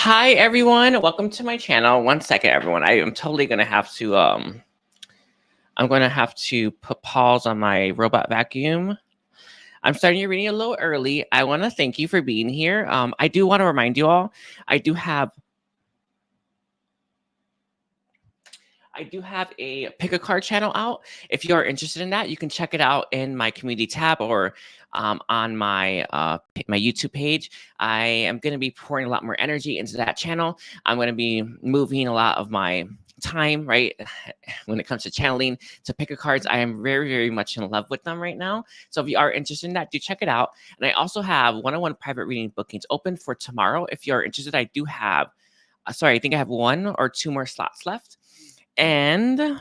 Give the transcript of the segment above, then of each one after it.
Hi everyone, welcome to my channel. One second, everyone. I am totally gonna have to I'm gonna have to put pause on my robot vacuum. I'm starting your reading a little early. I want to thank you for being here. I do want to remind you all, I do have a pick a card channel out. If you are interested in that, you can check it out in my community tab or on my my YouTube page. I am going to be pouring a lot more energy into that channel. I'm going to be moving a lot of my time, right, when it comes to channeling to pick a cards. I am very, very much in love with them right now. So if you are interested in that, do check it out. And I also have one-on-one private reading bookings open for tomorrow. If you're interested, I do have, sorry, I think I have 1 or 2 more slots left. And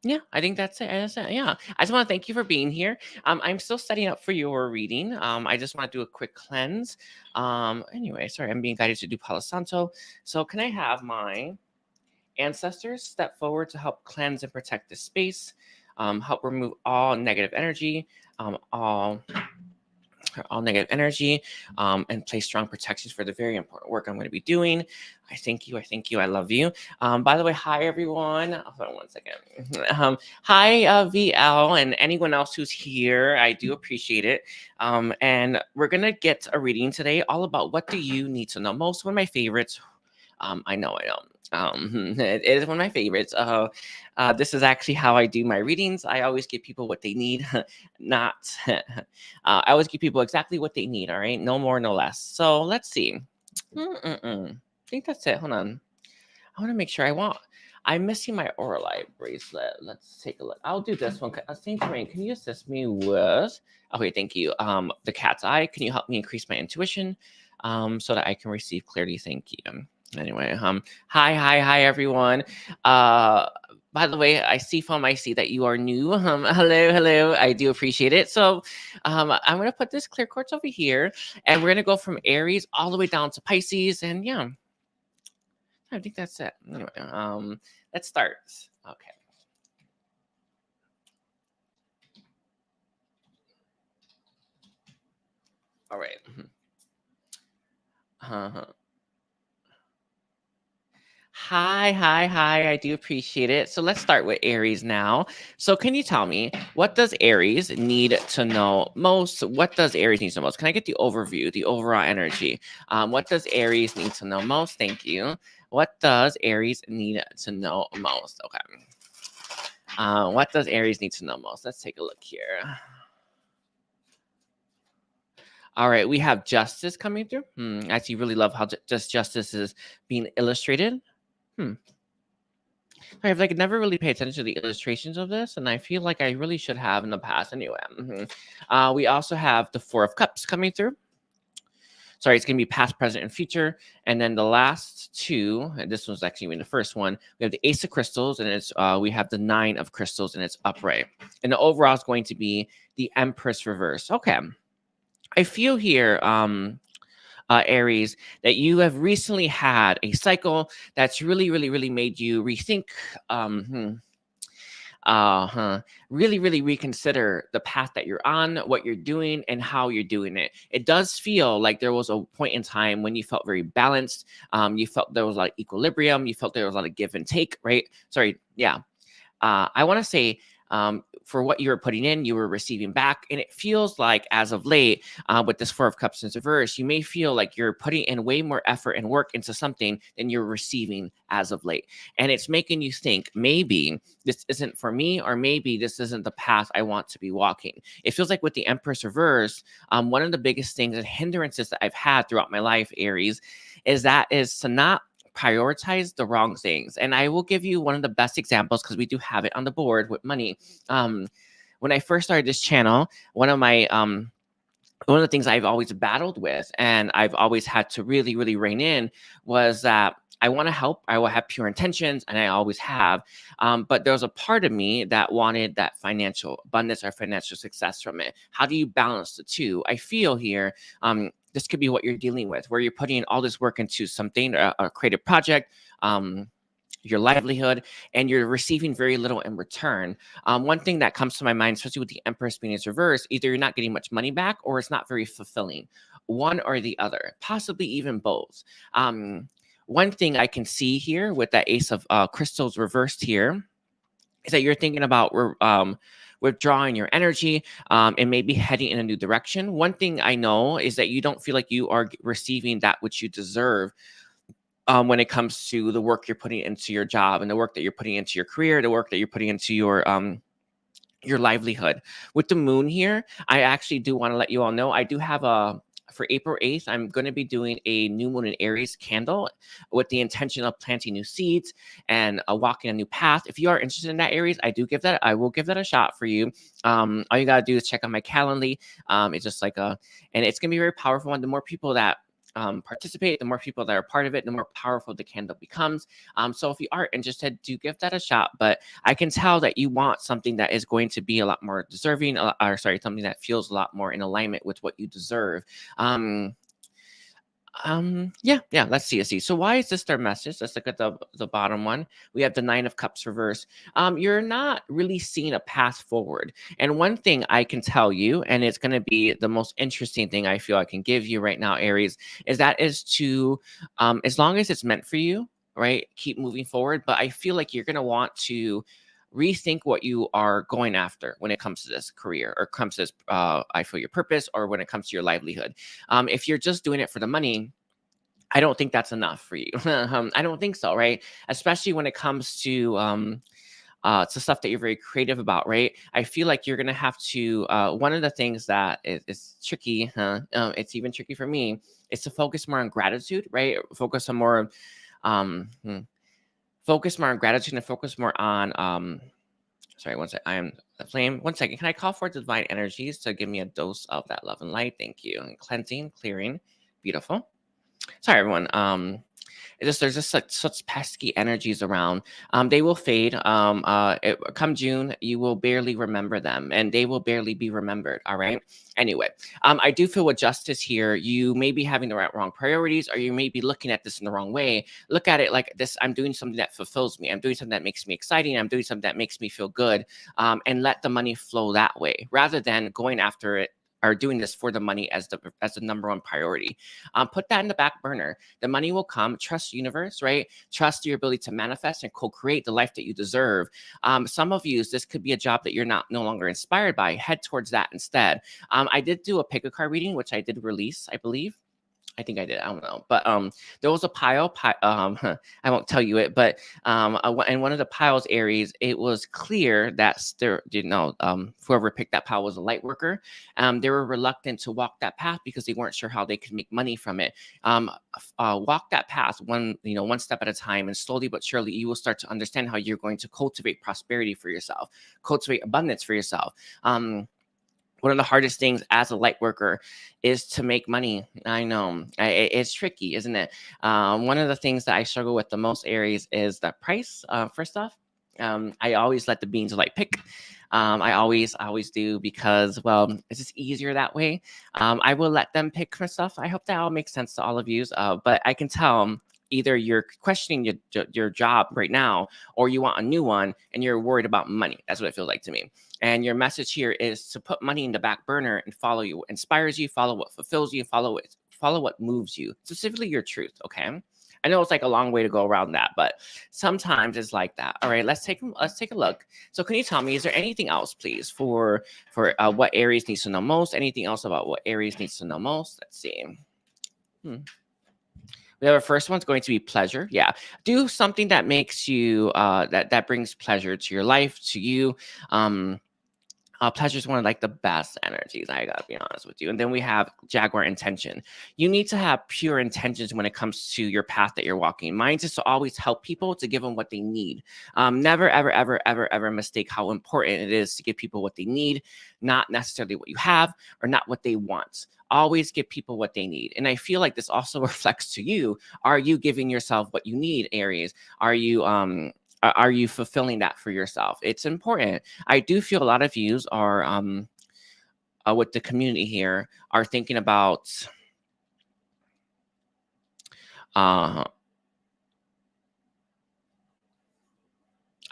yeah, I think that's it. Yeah, I just want to thank you for being here. I'm still setting up for your reading. I just want to do a quick cleanse. Anyway, sorry, I'm being guided to do Palo Santo. So can I have my ancestors step forward to help cleanse and protect this space, help remove all negative energy, all negative energy, and place strong protections for the very important work I'm going to be doing. I thank you. I thank you. I love you. By the way, hi, everyone. Hold on one second. Hi, VL, and anyone else who's here. I do appreciate it. And we're going to get a reading today all about what do you need to know most. One of my favorites. I know. It is one of my favorites. This is actually how I do my readings. I always give people what they need, not. I always give people exactly what they need. All right, no more, no less. So let's see. I think that's it. Hold on. I want to make sure. I'm missing my Oralite bracelet. Let's take a look. I'll do this one. Saint Terrain, can you assist me with? Okay, thank you. The cat's eye. Can you help me increase my intuition, so that I can receive clarity? Thank you. Anyway, hi everyone. By the way, I see that you are new. Hello. I do appreciate it. So, I'm gonna put this clear quartz over here, and we're gonna go from Aries all the way down to Pisces, and yeah, I think that's it. Anyway, let's start. Okay. All right. Hi. I do appreciate it. So let's start with Aries now. So can you tell me, what does Aries need to know most? What does Aries need to know most? Can I get the overview, the overall energy? What does Aries need to know most? Thank you. What does Aries need to know most? Okay. What does Aries need to know most? Let's take a look here. All right, we have Justice coming through. I actually really love how Justice is being illustrated. I've never really paid attention to the illustrations of this, and I feel like I really should have in the past. Anyway, we also have the 4 of Cups coming through. Sorry, it's going to be past, present, and future. And then the last 2, and this one's actually even the first one, we have the Ace of Crystals, and it's we have the 9 of Crystals, and it's upright. And the overall is going to be the Empress reverse. Okay, I feel here, Aries, that you have recently had a cycle that's really made you rethink, really reconsider the path that you're on, what you're doing, and how you're doing it. It does feel like there was a point in time when you felt very balanced. You felt there was a lot of equilibrium. You felt there was a lot of give and take, right? Sorry, yeah. I want to say, for what you were putting in, you were receiving back. And it feels like, as of late, with this 4 of Cups in reverse, you may feel like you're putting in way more effort and work into something than you're receiving as of late. And it's making you think, maybe this isn't for me, or maybe this isn't the path I want to be walking. It feels like with the Empress reverse, one of the biggest things and hindrances that I've had throughout my life, Aries, is to not prioritize the wrong things. And I will give you one of the best examples, because we do have it on the board with money. When I first started this channel, one of the things I've always battled with, and I've always had to really rein in, was that I want to help. I will have pure intentions, and I always have. But there was a part of me that wanted that financial abundance or financial success from it. How do you balance the two? I feel here, this could be what you're dealing with, where you're putting all this work into something, a creative project, your livelihood, and you're receiving very little in return. One thing that comes to my mind, especially with the Empress being in reverse, either you're not getting much money back, or it's not very fulfilling. one or the other, possibly even both. One thing I can see here with that Ace of Crystals reversed here is that you're thinking about withdrawing your energy and maybe heading in a new direction. One thing I know is that you don't feel like you are receiving that which you deserve when it comes to the work you're putting into your job and the work that you're putting into your career, the work that you're putting into your livelihood. With the moon here, I actually do want to let you all know I do have for April 8th, I'm going to be doing a new moon in Aries candle with the intention of planting new seeds and walking a new path. If you are interested in that, Aries, I will give that a shot for you. All you got to do is check out my Calendly. It's just like and it's going to be very powerful. And the more people that participate, the more people that are part of it, the more powerful the candle becomes. So if you are interested, do give that a shot. But I can tell that you want something that is going to be a lot more deserving, something that feels a lot more in alignment with what you deserve. Yeah, let's see. So why is this their message? Let's look at the bottom one. We have the 9 of Cups reverse. You're not really seeing a path forward. And one thing I can tell you, and it's going to be the most interesting thing I feel I can give you right now, Aries, is to as long as it's meant for you, right, keep moving forward. But I feel like you're going to want to rethink what you are going after when it comes to this career or comes to this, I feel your purpose, or when it comes to your livelihood. If you're just doing it for the money, I don't think that's enough for you. I don't think so, right? Especially when it comes to stuff that you're very creative about, right? I feel like you're gonna have to. One of the things that is tricky, it's even tricky for me, is to focus more on gratitude, right? Focus more on gratitude and focus more on. Sorry, one second. I am the flame. 1 second. Can I call for divine energies to give me a dose of that love and light? Thank you. And cleansing, clearing, beautiful. Sorry, everyone. There's just such pesky energies around. They will fade. Come June, you will barely remember them, and they will barely be remembered. All right. Anyway, I do feel with justice here, you may be having the wrong priorities, or you may be looking at this in the wrong way. Look at it like this: I'm doing something that fulfills me. I'm doing something that makes me exciting. I'm doing something that makes me feel good, and let the money flow that way, rather than going after it or doing this for the money as the number one priority. Put that in the back burner. The money will come. Trust universe, right? Trust your ability to manifest and co-create the life that you deserve. Some of you, this could be a job that you're no longer inspired by. Head towards that instead. I did do a pick a card reading, which I did release, I believe. I think I did. I don't know. But there was a pile. I won't tell you it. But in one of the piles, Aries, it was clear that whoever picked that pile was a light worker. They were reluctant to walk that path because they weren't sure how they could make money from it. Walk that path one step at a time, and slowly but surely you will start to understand how you're going to cultivate prosperity for yourself, cultivate abundance for yourself. One of the hardest things as a light worker is to make money. I know it's tricky, isn't it? One of the things that I struggle with the most, Aries, is the price for stuff. I always let the beings of light pick. I always do, because, well, it's just easier that way. I will let them pick for stuff. I hope that all makes sense to all of you. But I can tell either you're questioning your job right now, or you want a new one and you're worried about money. That's what it feels like to me. And your message here is to put money in the back burner and follow you, inspires you, follow what fulfills you, follow what moves you, specifically your truth. Okay. I know it's like a long way to go around that, but sometimes it's like that. All right, let's take a look. So can you tell me, is there anything else, please, for what Aries needs to know most? Anything else about what Aries needs to know most? Let's see. We have our first one's going to be pleasure. Yeah. Do something that makes you that brings pleasure to your life, to you. Pleasure is one of like the best energies. I gotta be honest with you. And then we have Jaguar intention. You need to have pure intentions when it comes to your path that you're walking. Mine is to always help people, to give them what they need. Never, ever, ever, ever, ever mistake how important it is to give people what they need, not necessarily what you have or not what they want. Always give people what they need. And I feel like this also reflects to you. Are you giving yourself what you need, Aries? Are you fulfilling that for yourself? It's important. I do feel a lot of yous are with the community here are thinking about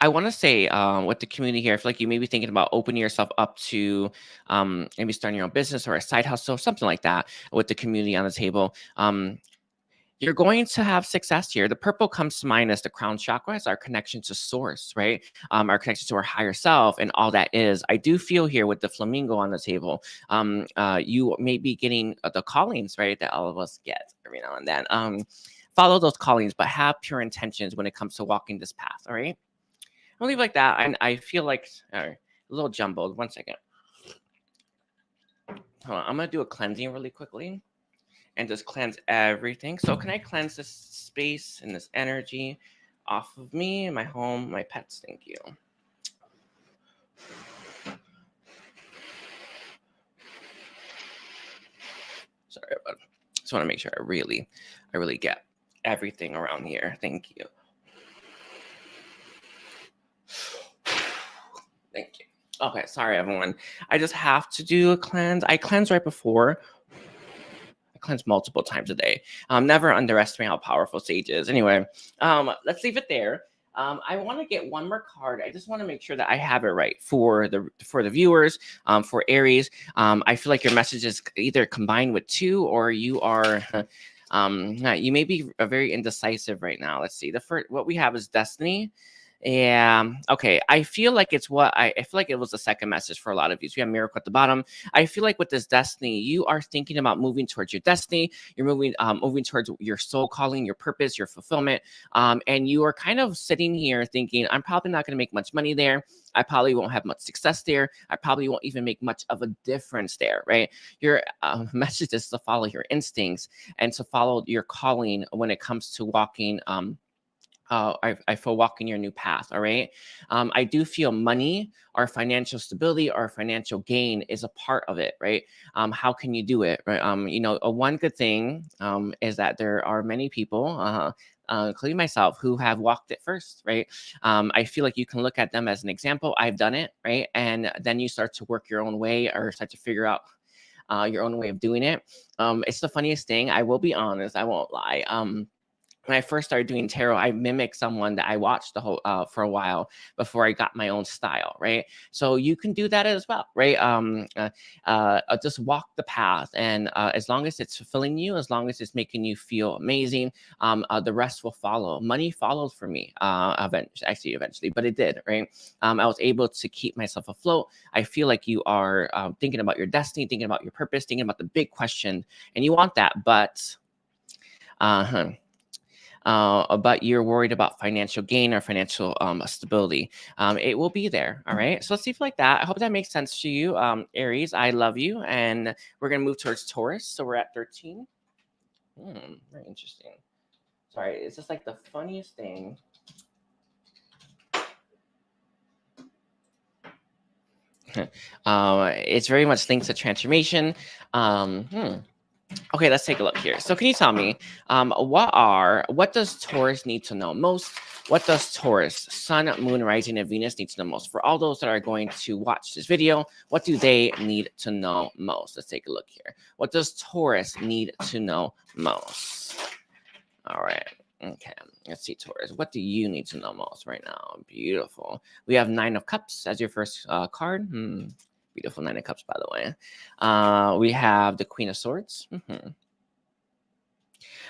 I want to say with the community here, I feel like you may be thinking about opening yourself up to maybe starting your own business or a side hustle, something like that with the community on the table. You're going to have success here. The purple comes to mind as the crown chakra, as our connection to source, right? Our connection to our higher self and all that is. I do feel here with the flamingo on the table, you may be getting the callings, right, that all of us get every now and then. Follow those callings, but have pure intentions when it comes to walking this path, all right? I'll leave it like that. And I feel like a little jumbled. One second. Hold on. I'm going to do a cleansing really quickly and just cleanse everything. So can I cleanse this space and this energy off of me, my home, my pets? Thank you. Sorry about it. Just want to make sure I really get everything around here. Thank you. Thank you. Okay, sorry everyone. I just have to do a cleanse. I cleanse right before. I cleanse multiple times a day. Never underestimate how powerful sage is. Anyway, let's leave it there. I want to get one more card. I just want to make sure that I have it right for the viewers, for Aries. I feel like your message is either combined with two, or you are you may be very indecisive right now. Let's see. The first, what we have is destiny. Yeah. Okay. I feel like it's what I feel like it was the second message for a lot of you. So we have miracle at the bottom. I feel like with this destiny, you are thinking about moving towards your destiny. You're moving towards your soul calling, your purpose, your fulfillment. And you are kind of sitting here thinking, I'm probably not going to make much money there. I probably won't have much success there. I probably won't even make much of a difference there, right? Your message is to follow your instincts and to follow your calling when it comes to walking. I feel walking your new path. All right. I do feel money or financial stability or financial gain is a part of it. Right. How can you do it? Right. One good thing is that there are many people, including myself, who have walked it first. Right. I feel like you can look at them as an example. I've done it. Right. And then you start to work your own way or start to figure out your own way of doing it. It's the funniest thing. I will be honest. I won't lie. When I first started doing tarot, I mimicked someone that I watched the whole for a while before I got my own style, right? So you can do that as well, right? Just walk the path, and as long as it's fulfilling you, as long as it's making you feel amazing, the rest will follow. Money followed for me, eventually, but it did, right? I was able to keep myself afloat. I feel like you are thinking about your destiny, thinking about your purpose, thinking about the big question, and you want that, but but you're worried about financial gain or financial stability. It will be there. All right. So let's see if like that. I hope that makes sense to you, Aries. I love you. And we're going to move towards Taurus. So we're at 13. Very interesting. Sorry. It's just like the funniest thing. It's very much linked to transformation. Okay, let's take a look here. So can you tell me, what does Taurus need to know most? What does Taurus, Sun, Moon, Rising, and Venus need to know most? For all those that are going to watch this video, what do they need to know most? Let's take a look here. What does Taurus need to know most? All right. Okay, let's see, Taurus. What do you need to know most right now? Beautiful. We have 9 of Cups as your first card. Beautiful 9 of Cups, by the way. We have the Queen of Swords.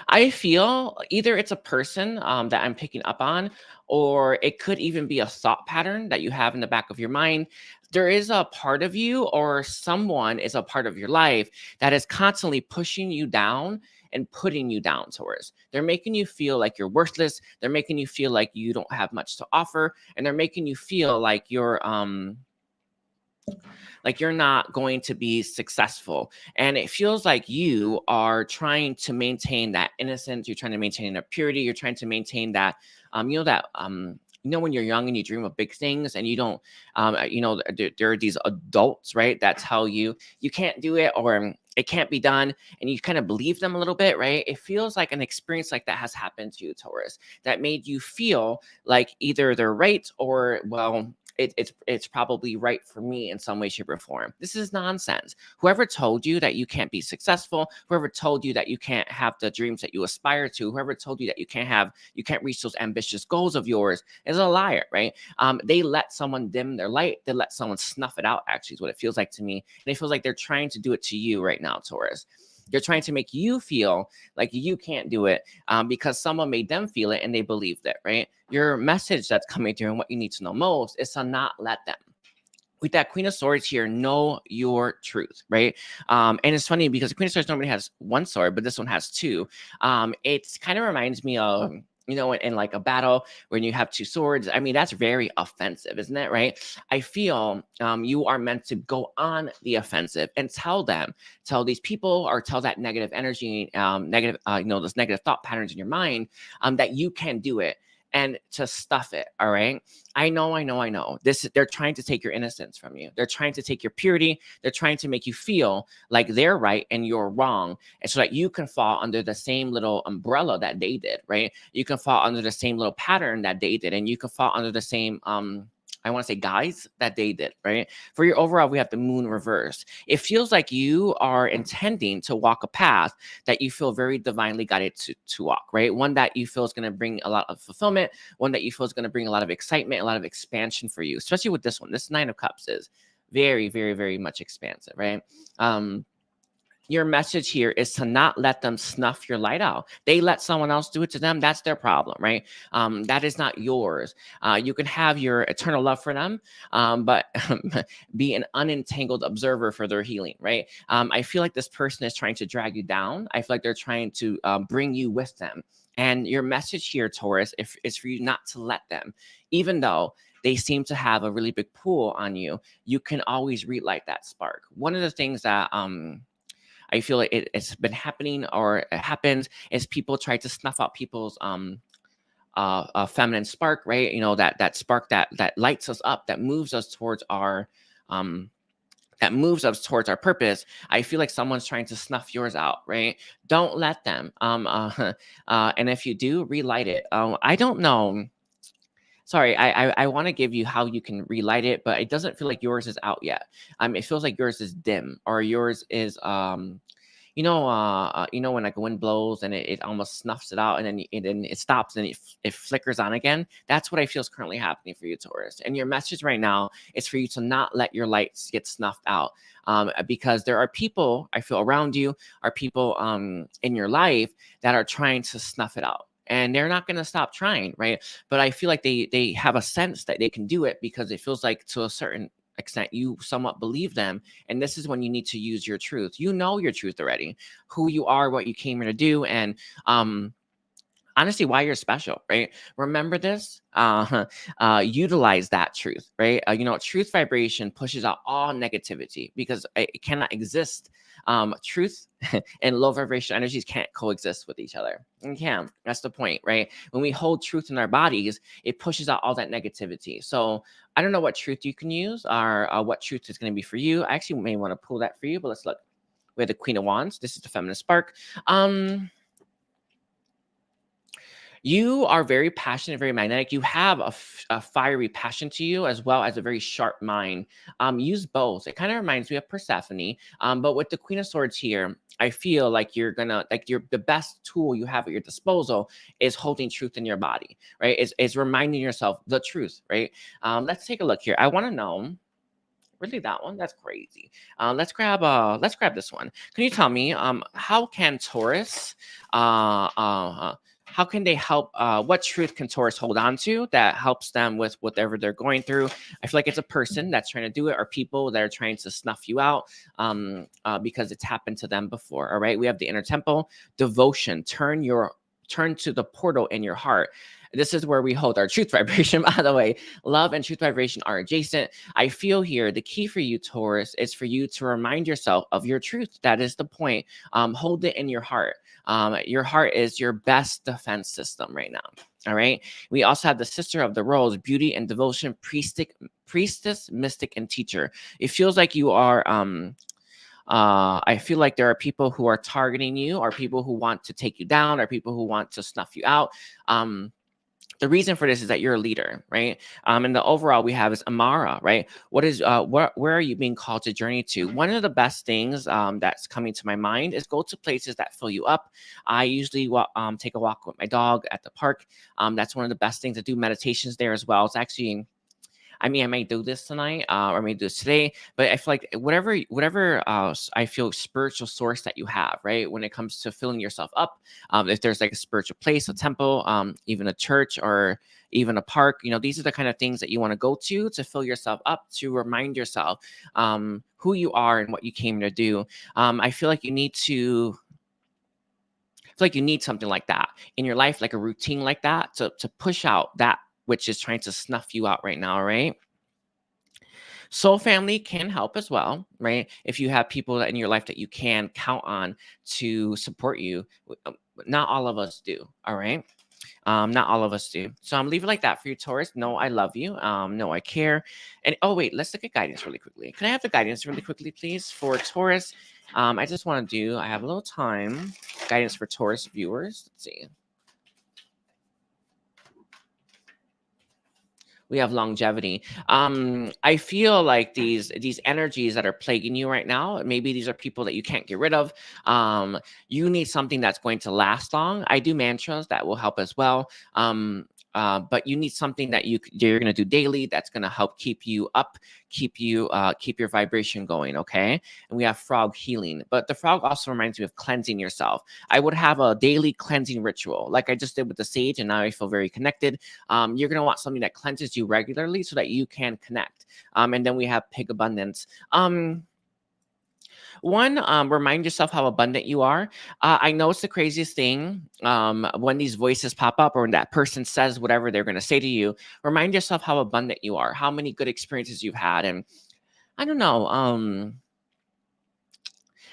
I feel either it's a person that I'm picking up on, or it could even be a thought pattern that you have in the back of your mind. There is a part of you, or someone is a part of your life that is constantly pushing you down and putting you down, Taurus. They're making you feel like you're worthless. They're making you feel like you don't have much to offer, and they're making you feel like you're not going to be successful. And it feels like you are trying to maintain that innocence. You're trying to maintain that purity. You're trying to maintain that, when you're young and you dream of big things and you don't, there are these adults, right, that tell you you can't do it, or it can't be done, and you kind of believe them a little bit, right? It feels like an experience like that has happened to you, Taurus, that made you feel like either they're right or, well, it's probably right for me in some way, shape, or form. This is nonsense. Whoever told you that you can't be successful, whoever told you that you can't have the dreams that you aspire to, whoever told you that you can't reach those ambitious goals of yours is a liar, right? They let someone dim their light. They let someone snuff it out, actually, is what it feels like to me. And it feels like they're trying to do it to you right now, Taurus. They're trying to make you feel like you can't do it because someone made them feel it and they believed it, right? Your message that's coming through and what you need to know most is to not let them. With that Queen of Swords here, know your truth, right? And it's funny because the Queen of Swords normally has one sword, but this one has two. It kind of reminds me of, you know, in like a battle when you have two swords. I mean, that's very offensive, isn't it, right? I feel you are meant to go on the offensive and tell these people, or tell that negative energy, you know, those negative thought patterns in your mind, that you can do it, and to stuff it. All right. I know. They're trying to take your innocence from you. They're trying to take your purity. They're trying to make you feel like they're right and you're wrong. And so that you can fall under the same little umbrella that they did, right? You can fall under the same little pattern that they did. And you can fall under the same, I want to say guys that they did, right? For your overall, we have the moon reverse. It feels like you are intending to walk a path that you feel very divinely guided to walk, right? One that you feel is going to bring a lot of fulfillment, one that you feel is going to bring a lot of excitement, a lot of expansion for you, especially with this one. This Nine of Cups is very, very, very much expansive, right? Your message here is to not let them snuff your light out. They let someone else do it to them. That's their problem, right? That is not yours. You can have your eternal love for them, but be an unentangled observer for their healing, right? I feel like this person is trying to drag you down. I feel like they're trying to bring you with them. And your message here, Taurus, is for you not to let them, even though they seem to have a really big pull on you. You can always relight that spark. One of the things that I feel like it's been happening, or it happens, is people try to snuff out people's feminine spark, right? You know, that spark that lights us up, that moves us towards our purpose. I feel like someone's trying to snuff yours out, right? Don't let them. And if you do, relight it. I don't know. Sorry, I want to give you how you can relight it, but it doesn't feel like yours is out yet. It feels like yours is dim, or yours is you know, when like wind blows and it almost snuffs it out, and then it stops and it flickers on again. That's what I feel is currently happening for you, Taurus. And your message right now is for you to not let your lights get snuffed out, because there are people, I feel, around you, are people in your life that are trying to snuff it out. And they're not going to stop trying, right? But I feel like they have a sense that they can do it, because it feels like to a certain extent you somewhat believe them. And this is when you need to use your truth. You know your truth already, who you are, what you came here to do, and honestly, why you're special, right? Remember this. Utilize that truth, right? You know, truth vibration pushes out all negativity, because it cannot exist. Truth and low vibration energies can't coexist with each other. You can. That's the point, right? When we hold truth in our bodies, it pushes out all that negativity. So I don't know what truth you can use, or what truth is going to be for you. I actually may want to pull that for you, but let's look. We have the Queen of Wands. This is the feminine spark. You are very passionate, very magnetic. You have a fiery passion to you, as well as a very sharp mind. Use both. It kind of reminds me of Persephone. But with the Queen of Swords here, I feel like you're the best tool you have at your disposal is holding truth in your body, right? Is reminding yourself the truth, right? Let's take a look here. I want to know. Really, that one? That's crazy. Let's grab this one. Can you tell me how can Taurus how can they help? What truth can Taurus hold on to that helps them with whatever they're going through? I feel like it's a person that's trying to do it, or people that are trying to snuff you out because it's happened to them before. All right, we have the inner temple, devotion. Turn to the portal in your heart. This is where we hold our truth vibration, by the way. Love and truth vibration are adjacent. I feel here the key for you, Taurus, is for you to remind yourself of your truth. That is the point. Hold it in your heart. Your heart is your best defense system right now. All right. We also have the sister of the roles, beauty and devotion, priestess, mystic, and teacher. It feels like you are I feel like there are people who are targeting you, or people who want to take you down, or people who want to snuff you out. The reason for this is that you're a leader, right? And the overall we have is Amara, right? Where are you being called to journey to? One of the best things that's coming to my mind is go to places that fill you up. I usually take a walk with my dog at the park. That's one of the best things. I do meditations there as well. It's actually, I mean, I may do this tonight, or I may do this today, but I feel like whatever I feel spiritual source that you have, right? When it comes to filling yourself up, if there's like a spiritual place, a temple, even a church, or even a park, these are the kind of things that you want to go to fill yourself up, to remind yourself who you are and what you came to do. I feel like you need to. I feel like you need something like that in your life, like a routine like that, to push out that which is trying to snuff you out right now, right? Soul family can help as well, right? If you have people in your life that you can count on to support you. Not all of us do, all right? Not all of us do. So I'm leaving it like that for you, Taurus. No, I love you. No, I care. And oh wait, let's look at guidance really quickly. Can I have the guidance really quickly, please, for Taurus? I just want to do, I have a little time. Guidance for Taurus viewers. Let's see. We have longevity. I feel like these energies that are plaguing you right now, maybe these are people that you can't get rid of. You need something that's going to last long. I do mantras that will help as well. But you need something that you're going to do daily that's going to help keep you up, keep your vibration going, okay? And we have frog healing, but the frog also reminds me of cleansing yourself. I would have a daily cleansing ritual like I just did with the sage, and now I feel very connected. You're going to want something that cleanses you regularly so that you can connect. And then we have pig abundance. Remind yourself how abundant you are. I know it's the craziest thing when these voices pop up, or when that person says whatever they're going to say to you. Remind yourself how abundant you are, how many good experiences you've had. And I don't know.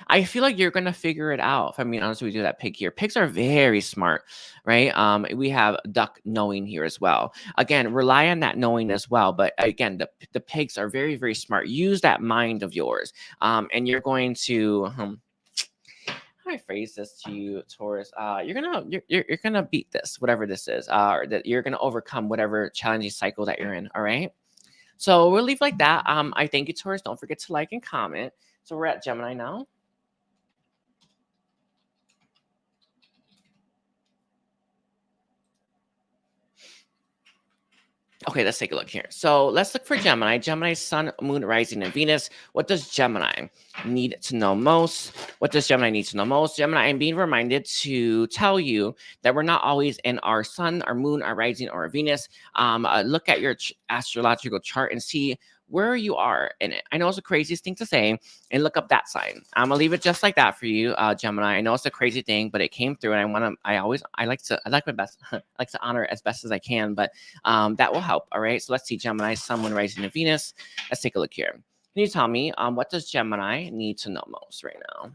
I feel like you're gonna figure it out. If I'm being honest, we do that pig here. Pigs are very smart, right? We have duck knowing here as well. Again, rely on that knowing as well. But again, the pigs are very, very smart. Use that mind of yours, and you're going to. How do I phrase this to you, Taurus? You're gonna beat this, whatever this is, or that you're gonna overcome whatever challenging cycle that you're in. All right. So we'll leave like that. I thank you, Taurus. Don't forget to like and comment. So we're at Gemini now. Okay, let's take a look here. So let's look for Gemini. Gemini, Sun, Moon, Rising, and Venus. What does Gemini need to know most? What does Gemini need to know most? Gemini, I'm being reminded to tell you that we're not always in our Sun, our Moon, our Rising, or our Venus. Look at your astrological chart and see where you are in it. I know it's the craziest thing to say, and look up that sign. I'm gonna leave it just like that for you, Gemini. I know it's a crazy thing, but it came through, and I like my best, I like to honor it as best as I can, but that will help. All right. So let's see, Gemini, Sun, Moon, Rising, and Venus. Let's take a look here. Can you tell me what does Gemini need to know most right now?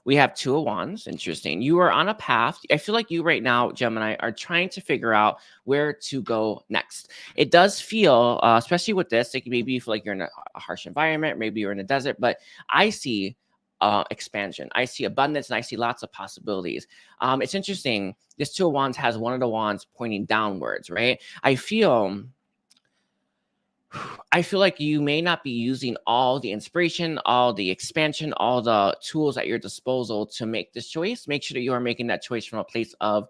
We have Two of Wands. Interesting. You are on a path. I feel like you right now, Gemini, are trying to figure out where to go next. It does feel, especially with this, like maybe you feel like you're in a harsh environment, maybe you're in a desert, but I see expansion. I see abundance, and I see lots of possibilities. It's interesting. This Two of Wands has one of the wands pointing downwards, right? I feel like you may not be using all the inspiration, all the expansion, all the tools at your disposal to make this choice. Make sure that you are making that choice from a place of,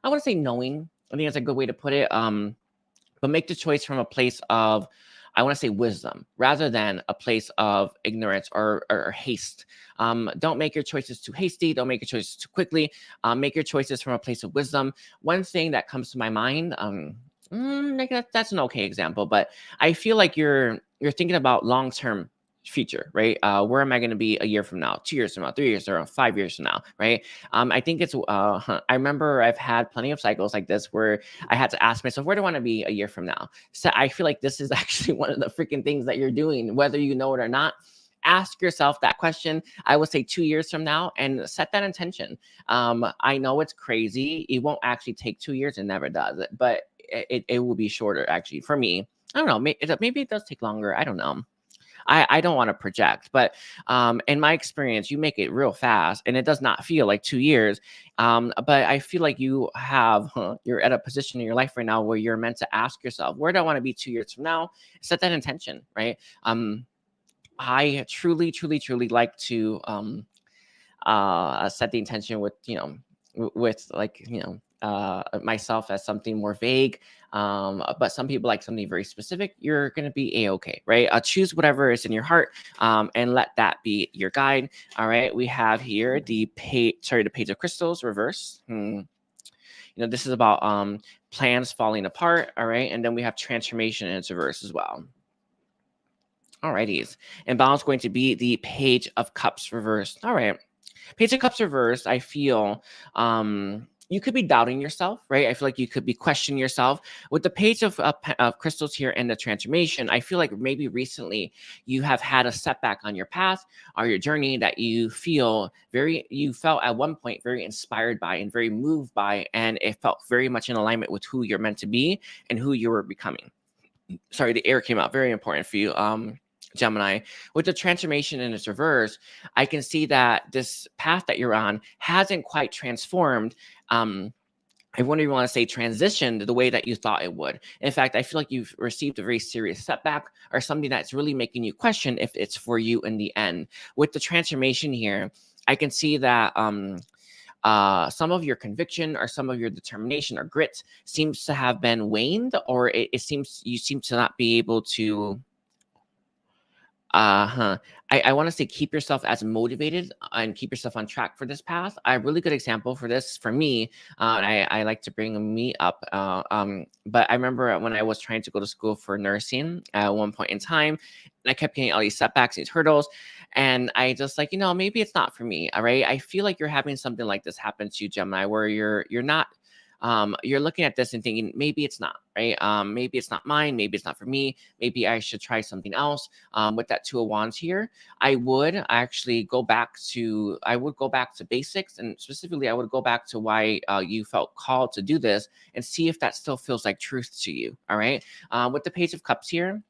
I want to say knowing. I think that's a good way to put it. But make the choice from a place of, I want to say wisdom, rather than a place of ignorance or haste. Don't make your choices too hasty. Don't make your choices too quickly. Make your choices from a place of wisdom. One thing that comes to my mind, that's an okay example, but I feel like you're thinking about long-term future, right? Where am I going to be a year from now, 2 years from now, 3 years from now, 5 years from now, right? I think it's I remember I've had plenty of cycles like this where I had to ask myself, where do I want to be a year from now? So I feel like this is actually one of the freaking things that you're doing, whether you know it or not. Ask yourself that question. I would say 2 years from now, and set that intention. I know it's crazy. It won't actually take 2 years. It never does. But it will be shorter, actually, for me. I don't know. Maybe it does take longer. I don't know. I don't want to project, but in my experience, you make it real fast, and it does not feel like 2 years. But I feel like you're at a position in your life right now where you're meant to ask yourself, where do I want to be 2 years from now? Set that intention, right? I truly, truly, truly like to set the intention with, with like, myself as something more vague. But some people like something very specific. You're going to be a-okay, right? Choose whatever is in your heart, and let that be your guide. All right. We have here the Page of Crystals reverse. This is about plans falling apart. All right. And then we have transformation in its reverse as well. Alrighties. And balance going to be the Page of Cups reversed. All right. Page of Cups reversed, I feel you could be doubting yourself, right? I feel like you could be questioning yourself. With the Page of Crystals here and the transformation, I feel like maybe recently you have had a setback on your path or your journey that you felt at one point very inspired by and very moved by, and it felt very much in alignment with who you're meant to be and who you were becoming. Sorry, the air came out. Very important for you. Gemini, with the transformation in its reverse, I can see that this path that you're on hasn't quite transformed. I wouldn't even want to say transitioned the way that you thought it would. In fact, I feel like you've received a very serious setback or something that's really making you question if it's for you in the end. With the transformation here, I can see that some of your conviction or some of your determination or grit seems to have been waned, or it seems you seem to not be able to I want to say keep yourself as motivated and keep yourself on track for this path. A really good example for this for me, I like to bring me up. But I remember when I was trying to go to school for nursing at one point in time, and I kept getting all these setbacks, these hurdles, and I just like, maybe it's not for me. All right. I feel like you're having something like this happen to you, Gemini, where you're not you're looking at this and thinking, maybe it's not, right? Maybe it's not mine. Maybe it's not for me. Maybe I should try something else. With that Two of Wands here, I would actually go back to basics. And specifically, I would go back to why you felt called to do this and see if that still feels like truth to you. All right. With the Page of Cups here,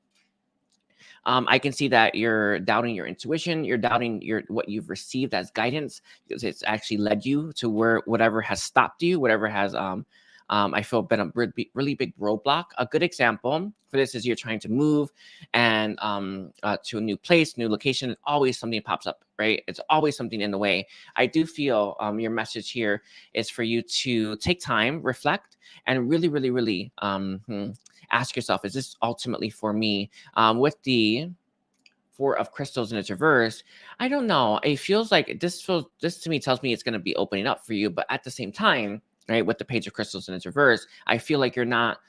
I can see that you're doubting your intuition. You're doubting what you've received as guidance, because it's actually led you to whatever has stopped you, whatever has I feel been a really big roadblock. A good example for this is you're trying to move and to a new place, new location. Always something pops up, right? It's always something in the way. I do feel your message here is for you to take time, reflect, and really, really, really ask yourself, is this ultimately for me? With the Four of Crystals in its reverse, I don't know. It feels like this to me tells me it's going to be opening up for you, but at the same time, right, with the Page of Crystals in its reverse, I feel like you're not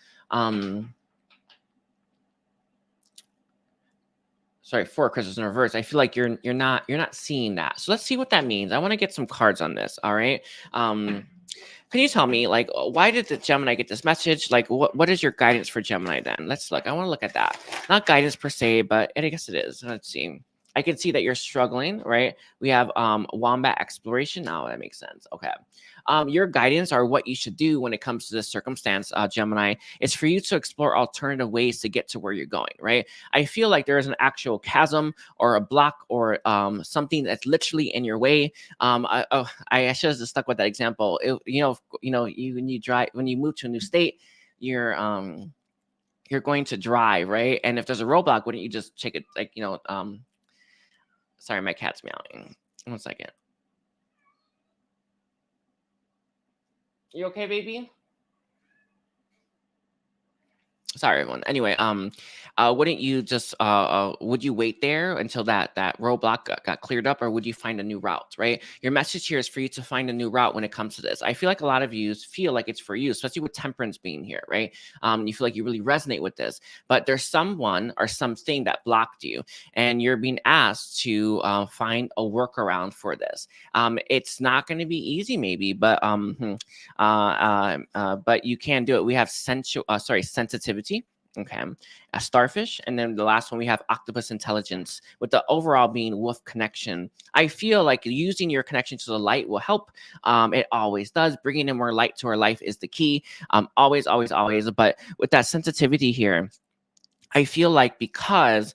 sorry, Four of Crystals in reverse. I feel like you're not seeing that. So let's see what that means. I want to get some cards on this. All right. Can you tell me, like, why did the Gemini get this message? Like, what is your guidance for Gemini then? Let's look. I want to look at that. Not guidance per se, but I guess it is. Let's see. I can see that you're struggling, right? We have Wombat Exploration. Now that makes sense. Okay. Your guidance or what you should do when it comes to this circumstance, Gemini, is for you to explore alternative ways to get to where you're going, right? I feel like there is an actual chasm or a block or something that's literally in your way. I should have just stuck with that example. When you move to a new state, you're going to drive, right? And if there's a roadblock, wouldn't you just check it, like, sorry, my cat's meowing. 1 second. You okay, baby? Sorry, everyone. Anyway, wouldn't you just would you wait there until that roadblock got cleared up, or would you find a new route? Right. Your message here is for you to find a new route when it comes to this. I feel like a lot of you feel like it's for you, especially with Temperance being here, right? You feel like you really resonate with this, but there's someone or something that blocked you, and you're being asked to find a workaround for this. It's not going to be easy, maybe, but you can do it. We have sensitivity. Okay, a starfish, and then the last one we have octopus intelligence, with the overall being wolf connection. I feel like using your connection to the light will help. It always does. Bringing in more light to our life is the key. Always. But with that sensitivity here, I feel like because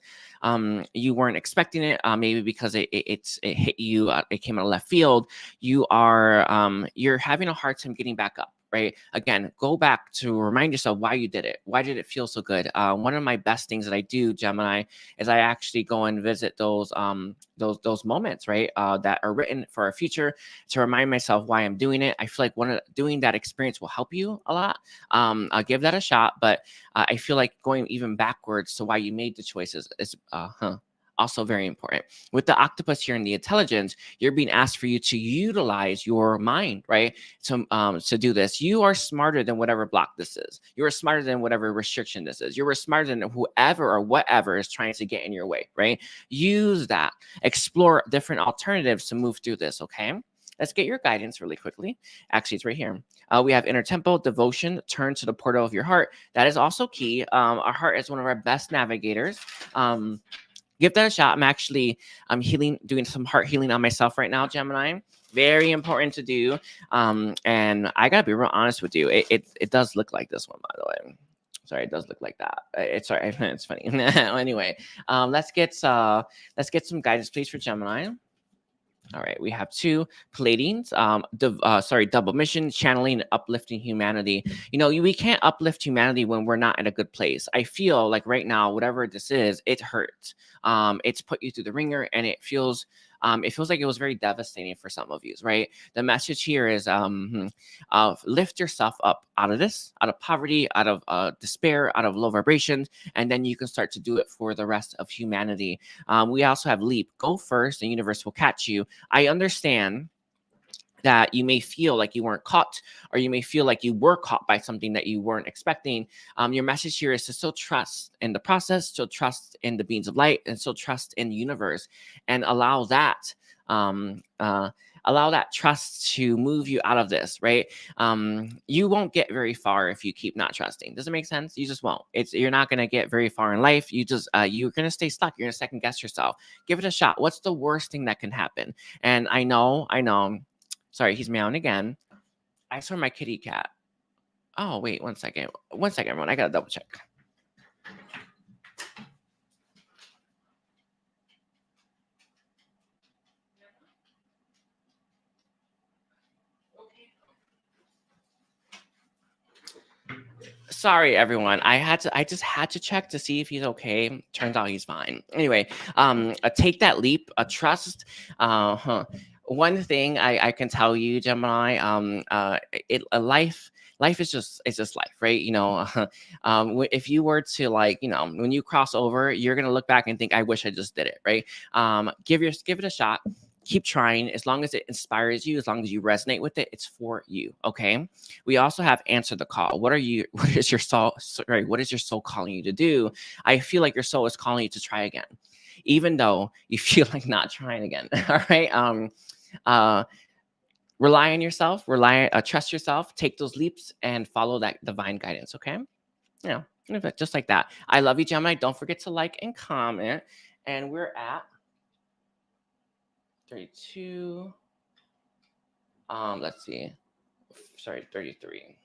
you weren't expecting it, maybe because it hit you, it came out of left field. You're having a hard time getting back up. Right. Again, go back to remind yourself why you did it. Why did it feel so good? One of my best things that I do, Gemini, is I actually go and visit those moments, right, that are written for our future, to remind myself why I'm doing it. I feel like doing that experience will help you a lot. I'll give that a shot, but I feel like going even backwards to why you made the choices is also very important. With the octopus here in the intelligence, you're being asked for you to utilize your mind, right? To do this. You are smarter than whatever block this is. You are smarter than whatever restriction this is. You are smarter than whoever or whatever is trying to get in your way, right? Use that. Explore different alternatives to move through this, okay? Let's get your guidance really quickly. Actually, it's right here. We have inner temple, devotion, turn to the portal of your heart. That is also key. Our heart is one of our best navigators. Give that a shot. I'm healing, doing some heart healing on myself right now, Gemini. Very important to do. And I gotta be real honest with you. It does look like this one, by the way. Sorry, it does look like that. It's sorry, it's funny. Anyway, let's get some guidance, please, for Gemini. All right, we have 2 Pleiadians. Double mission, channeling, uplifting humanity. We can't uplift humanity when we're not in a good place. I feel like right now, whatever this is, it hurts. It's put you through the ringer, and it feels like it was very devastating for some of you, right? The message here is lift yourself up out of this, out of poverty, out of despair, out of low vibrations, and then you can start to do it for the rest of humanity. We also have leap. Go first, the universe will catch you. I understand that you may feel like you weren't caught, or you may feel like you were caught by something that you weren't expecting. Your message here is to still trust in the process, still trust in the beings of light, and still trust in the universe, and allow that trust to move you out of this, right? You won't get very far if you keep not trusting. Does it make sense? You just won't. You're not going to get very far in life. You're going to stay stuck. You're going to second guess yourself. Give it a shot. What's the worst thing that can happen? And I know. Sorry, he's meowing again. I saw my kitty cat. Oh, wait, 1 second. 1 second, everyone. I got to double check. Sorry, everyone. I just had to check to see if he's okay. Turns out he's fine. Anyway, take that leap, trust. One thing I can tell you, Gemini, life is just life, right? If you were to, like, when you cross over, you're gonna look back and think, I wish I just did it, right? Give it a shot. Keep trying. As long as it inspires you, as long as you resonate with it, it's for you. Okay. We also have answer the call. What is your soul calling you to do? I feel like your soul is calling you to try again, even though you feel like not trying again. All right. Rely on yourself, trust yourself, take those leaps, and follow that divine guidance. Okay. Just like that. I love you, Gemini. Don't forget to like and comment. And we're at 32. Let's see. Sorry, 33.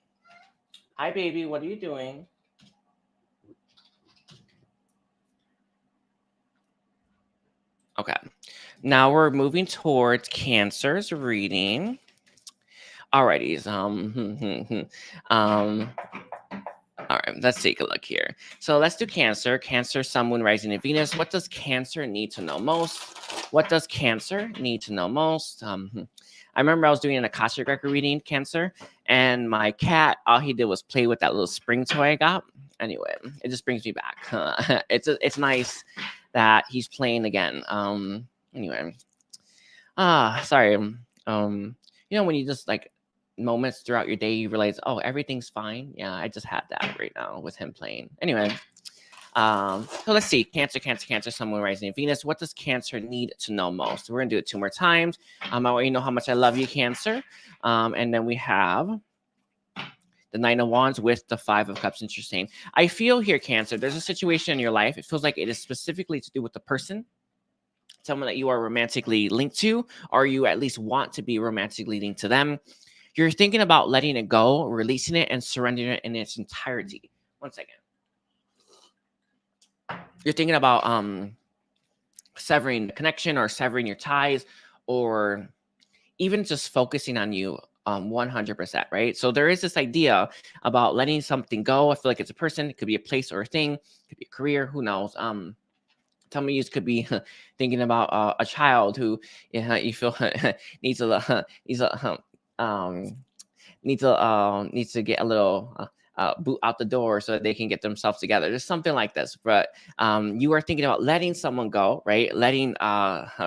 Hi, baby. What are you doing? Okay. Now we're moving towards Cancer's reading. Alrighty. All right, let's take a look here. So let's do Cancer. Cancer, Sun, Moon, Rising, and Venus. What does Cancer need to know most? What does Cancer need to know most? I remember I was doing an Akashic record reading, Cancer, and my cat, all he did was play with that little spring toy I got. Anyway, it just brings me back. It's nice that he's playing again. Anyway, sorry. When you just, like, moments throughout your day, you realize, oh, everything's fine. Yeah, I just had that right now with him playing. Anyway, so let's see. Cancer, Sun, Moon, Rising, and Venus. What does Cancer need to know most? We're gonna do it 2 more times. I want you to know how much I love you, Cancer. And then we have the 9 of Wands with the 5 of Cups. Interesting. I feel here, Cancer, there's a situation in your life. It feels like it is specifically to do with the person, someone that you are romantically linked to, or you at least want to be romantically linked to them. You're thinking about letting it go, releasing it, and surrendering it in its entirety. 1 second. You're thinking about severing the connection or severing your ties, or even just focusing on you 100%, right? So there is this idea about letting something go. I feel like it's a person, it could be a place or a thing, it could be a career, who knows? Some of you could be thinking about a child who you feel needs a um, needs to get a little boot out the door so that they can get themselves together. There's something like this, but you are thinking about letting someone go, right? Letting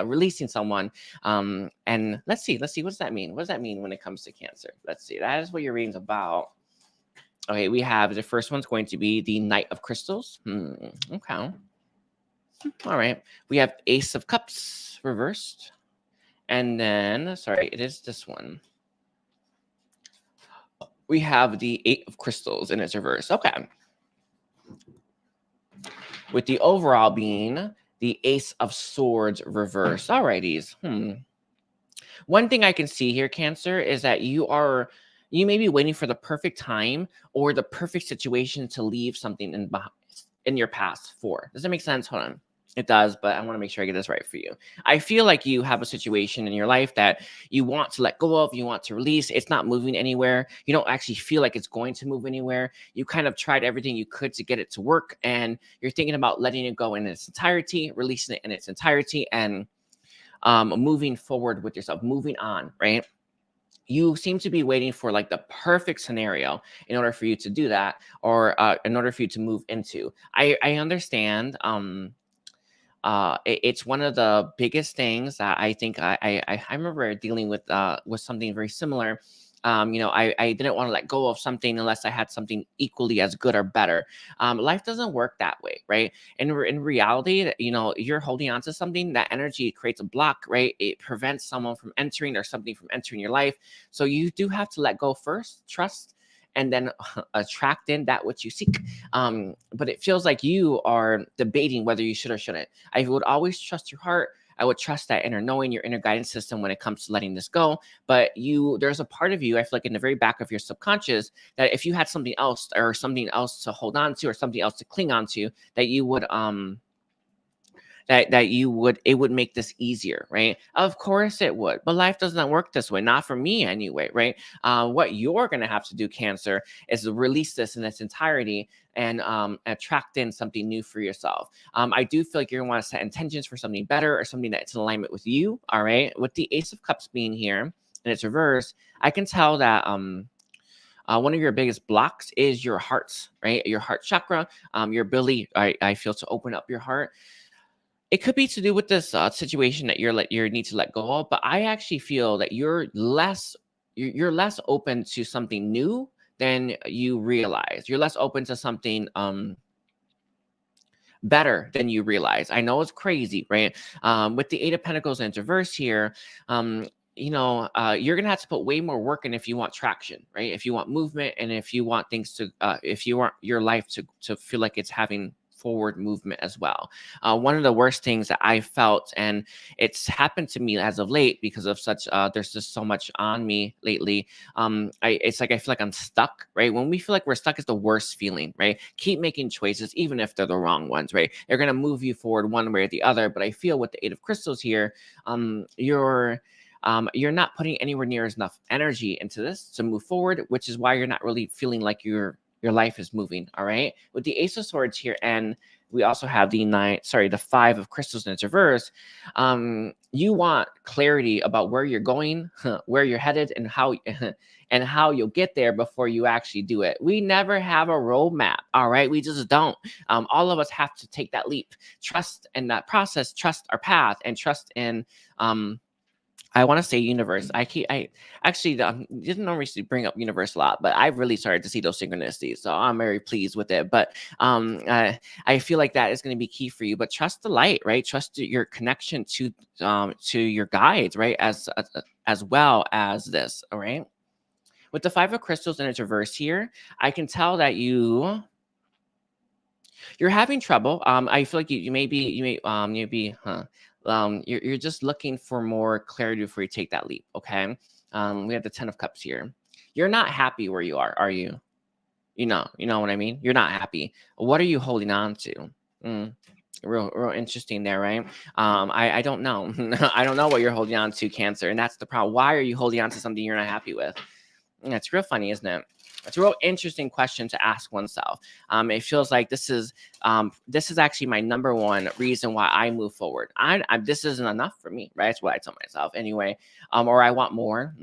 releasing someone. And let's see, what does that mean? What does that mean when it comes to Cancer? Let's see. That is what your reading's about. Okay, we have the first one's going to be the Knight of Crystals. Okay. All right. We have Ace of Cups reversed. And then, sorry, it is this one. We have the Eight of Crystals in its reverse. Okay. With the overall being the Ace of Swords reverse. All righties. One thing I can see here, Cancer, is that you may be waiting for the perfect time or the perfect situation to leave something in your past for. Does that make sense? Hold on. It does, but I want to make sure I get this right for you. I feel like you have a situation in your life that you want to let go of, you want to release. It's not moving anywhere. You don't actually feel like it's going to move anywhere. You kind of tried everything you could to get it to work, and you're thinking about letting it go in its entirety, releasing it in its entirety, and moving forward with yourself, moving on, right? You seem to be waiting for like the perfect scenario in order for you to do that, or in order for you to move into. I understand. It's one of the biggest things that I think I remember dealing with something very similar. I didn't want to let go of something unless I had something equally as good or better. Life doesn't work that way, right? And in reality, you're holding on to something, that energy creates a block, right? It prevents someone from entering or something from entering your life. So you do have to let go first, trust, and then attract in that which you seek. But it feels like you are debating whether you should or shouldn't. I would always trust your heart. I would trust that inner knowing, your inner guidance system when it comes to letting this go. But there's a part of you, I feel like in the very back of your subconscious, that if you had something else to hold on to or something else to cling on to, that you would it would make this easier, right? Of course it would, but life doesn't work this way, not for me anyway, right? What you're going to have to do, Cancer, is to release this in its entirety and attract in something new for yourself. I do feel like you're going to want to set intentions for something better or something that's in alignment with you, all right? With the Ace of Cups being here and its reverse, I can tell that one of your biggest blocks is your heart, right? Your heart chakra, your ability, I feel, to open up your heart. It could be to do with this situation that you need to let go of, but I actually feel that you're less open to something new than you realize. You're less open to something better than you realize. I know it's crazy, right? With the Eight of Pentacles in reverse here, you're gonna have to put way more work in if you want traction, right? If you want movement, and if you want things to, if you want your life to feel like it's having forward movement as well. One of the worst things that I felt, and it's happened to me as of late because of such, there's just so much on me lately. It's like I feel like I'm stuck, right? When we feel like we're stuck, it's the worst feeling, right? Keep making choices, even if they're the wrong ones, right? They're gonna move you forward one way or the other. But I feel with the Eight of Crystals here, you're not putting anywhere near enough energy into this to move forward, which is why you're not really feeling like your life is moving. All right. With the Ace of Swords here, and we also have the Five of Crystals in its reverse. You want clarity about where you're going, where you're headed, and how and how you'll get there before you actually do it. We never have a roadmap. All right. We just don't. All of us have to take that leap, trust in that process, trust our path, and trust in I want to say universe. I actually didn't normally bring up universe a lot, but I've really started to see those synchronicities. So I'm very pleased with it. But I feel like that is going to be key for you. But trust the light, right? Trust your connection to your guides, right? As well as this. All right. With the Five of Crystals in its reverse here, I can tell that you're having trouble. I feel like you're just looking for more clarity before you take that leap. Okay. We have the Ten of Cups here. You're not happy where you are you? You know what I mean? You're not happy. What are you holding on to? Real interesting there, right? I don't know. I don't know what you're holding on to, Cancer, and that's the problem. Why are you holding on to something you're not happy with? It's real funny, isn't it? It's a real interesting question to ask oneself. It feels like this is actually my number one reason why I move forward. This isn't enough for me, right? That's what I tell myself anyway. Or I want more.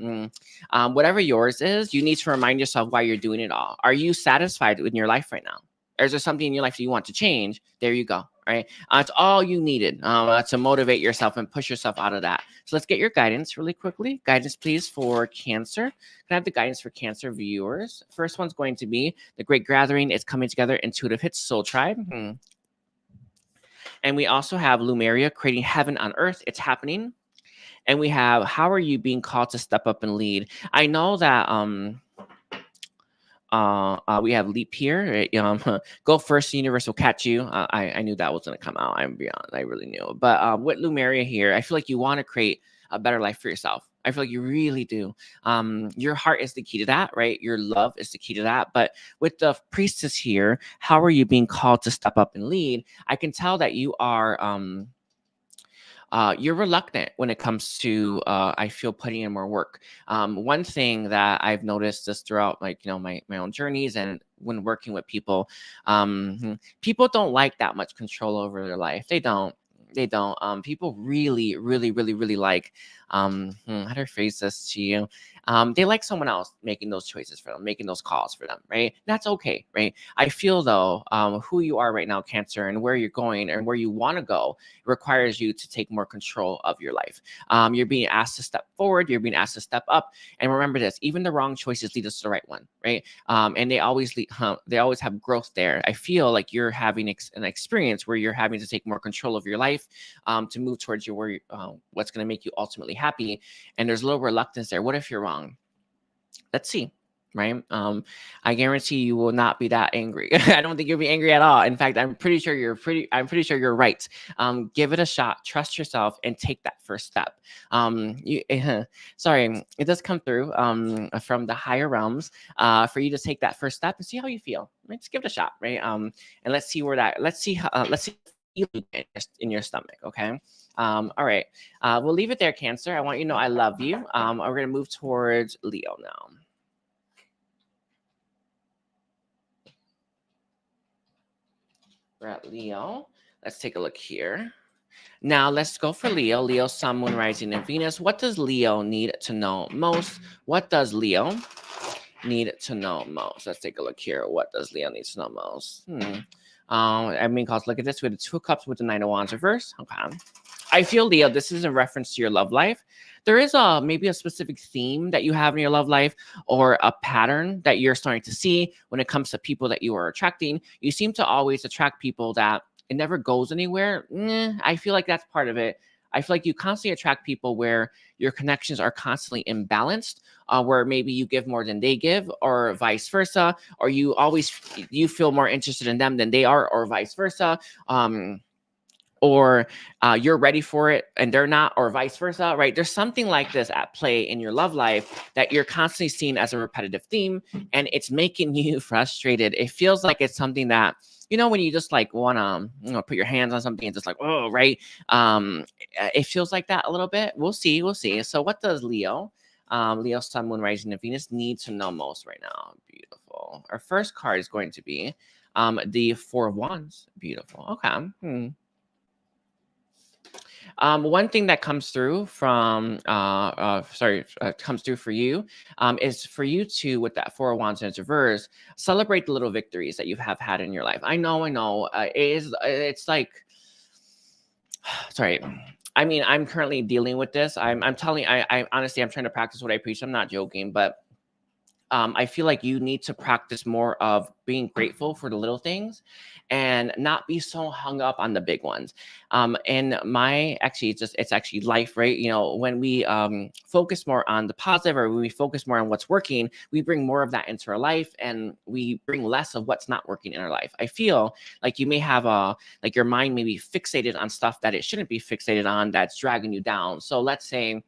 Whatever yours is, you need to remind yourself why you're doing it all. Are you satisfied with your life right now? Or is there something in your life that you want to change? There you go. Right. It's all you needed to motivate yourself and push yourself out of that. So let's get your guidance really quickly. Guidance, please, for Cancer. Can I have the guidance for Cancer viewers? First one's going to be the Great Gathering is coming together. Intuitive hits Soul Tribe. And we also have Lemuria creating heaven on earth. It's happening. And we have, how are you being called to step up and lead? I know that we have leap here. Go first, the universe will catch you. I knew that was going to come out. I'm beyond. I really knew. But with Lemuria here, I feel like you want to create a better life for yourself. I feel like you really do. Your heart is the key to that, right? Your love is the key to that. But with the priestess here, how are you being called to step up and lead? I can tell that you are you're reluctant when it comes to I feel putting in more work. One thing that I've noticed this throughout, like, my own journeys and when working with people, people don't like that much control over their life. They don't. People really like, how do I phrase this to you? They like someone else making those choices for them, making those calls for them, right? That's okay, right? I feel though, who you are right now, Cancer, and where you're going and where you want to go requires you to take more control of your life. You're being asked to step forward. You're being asked to step up. And remember this, even the wrong choices lead us to the right one, right? And they always have growth there. I feel like you're having an experience where you're having to take more control of your life to move towards what's going to make you ultimately happy. And there's a little reluctance there. What if you're wrong? Let's see. Right. I guarantee you will not be that angry. I don't think you'll be angry at all. In fact, I'm pretty sure you're right. Give it a shot, trust yourself, and take that first step. Sorry, it does come through from the higher realms for you to take that first step and see how you feel. Right? Just give it a shot, right? And let's see in your stomach. Okay. All right. We'll leave it there, Cancer. I want you to know I love you. We're gonna move towards Leo now. We're at Leo. Let's take a look here. Now let's go for Leo. Leo, Sun, Moon, Rising, and Venus. What does Leo need to know most? What does Leo need to know most? Let's take a look here. What does Leo need to know most? Look at this with the Two of Cups with the Nine of Wands reverse. Okay. I feel, Leo, this is in reference to your love life. There is maybe a specific theme that you have in your love life or a pattern that you're starting to see when it comes to people that you are attracting. You seem to always attract people that it never goes anywhere. I feel like that's part of it. I feel like you constantly attract people where your connections are constantly imbalanced, where maybe you give more than they give, or vice versa, or you feel more interested in them than they are, or vice versa. Or you're ready for it and they're not, or vice versa, right? There's something like this at play in your love life that you're constantly seeing as a repetitive theme, and it's making you frustrated. It feels like it's something that, when you just like want to put your hands on something and just like, oh, right? It feels like that a little bit. We'll see. So what does Leo, Sun, Moon, Rising, and Venus need to know most right now? Beautiful. Our first card is going to be the Four of Wands. Beautiful. Okay. One thing that comes through from, comes through for you is for you to, with that Four of Wands in reverse, celebrate the little victories that you have had in your life. I know. It's like, sorry. I mean, I'm currently dealing with this. I'm telling, I honestly, I'm trying to practice what I preach. I'm not joking, but I feel like you need to practice more of being grateful for the little things and not be so hung up on the big ones. And it's actually life, right? When we focus more on the positive, or when we focus more on what's working, we bring more of that into our life and we bring less of what's not working in our life. I feel like you may have your mind may be fixated on stuff that it shouldn't be fixated on, that's dragging you down. So let's say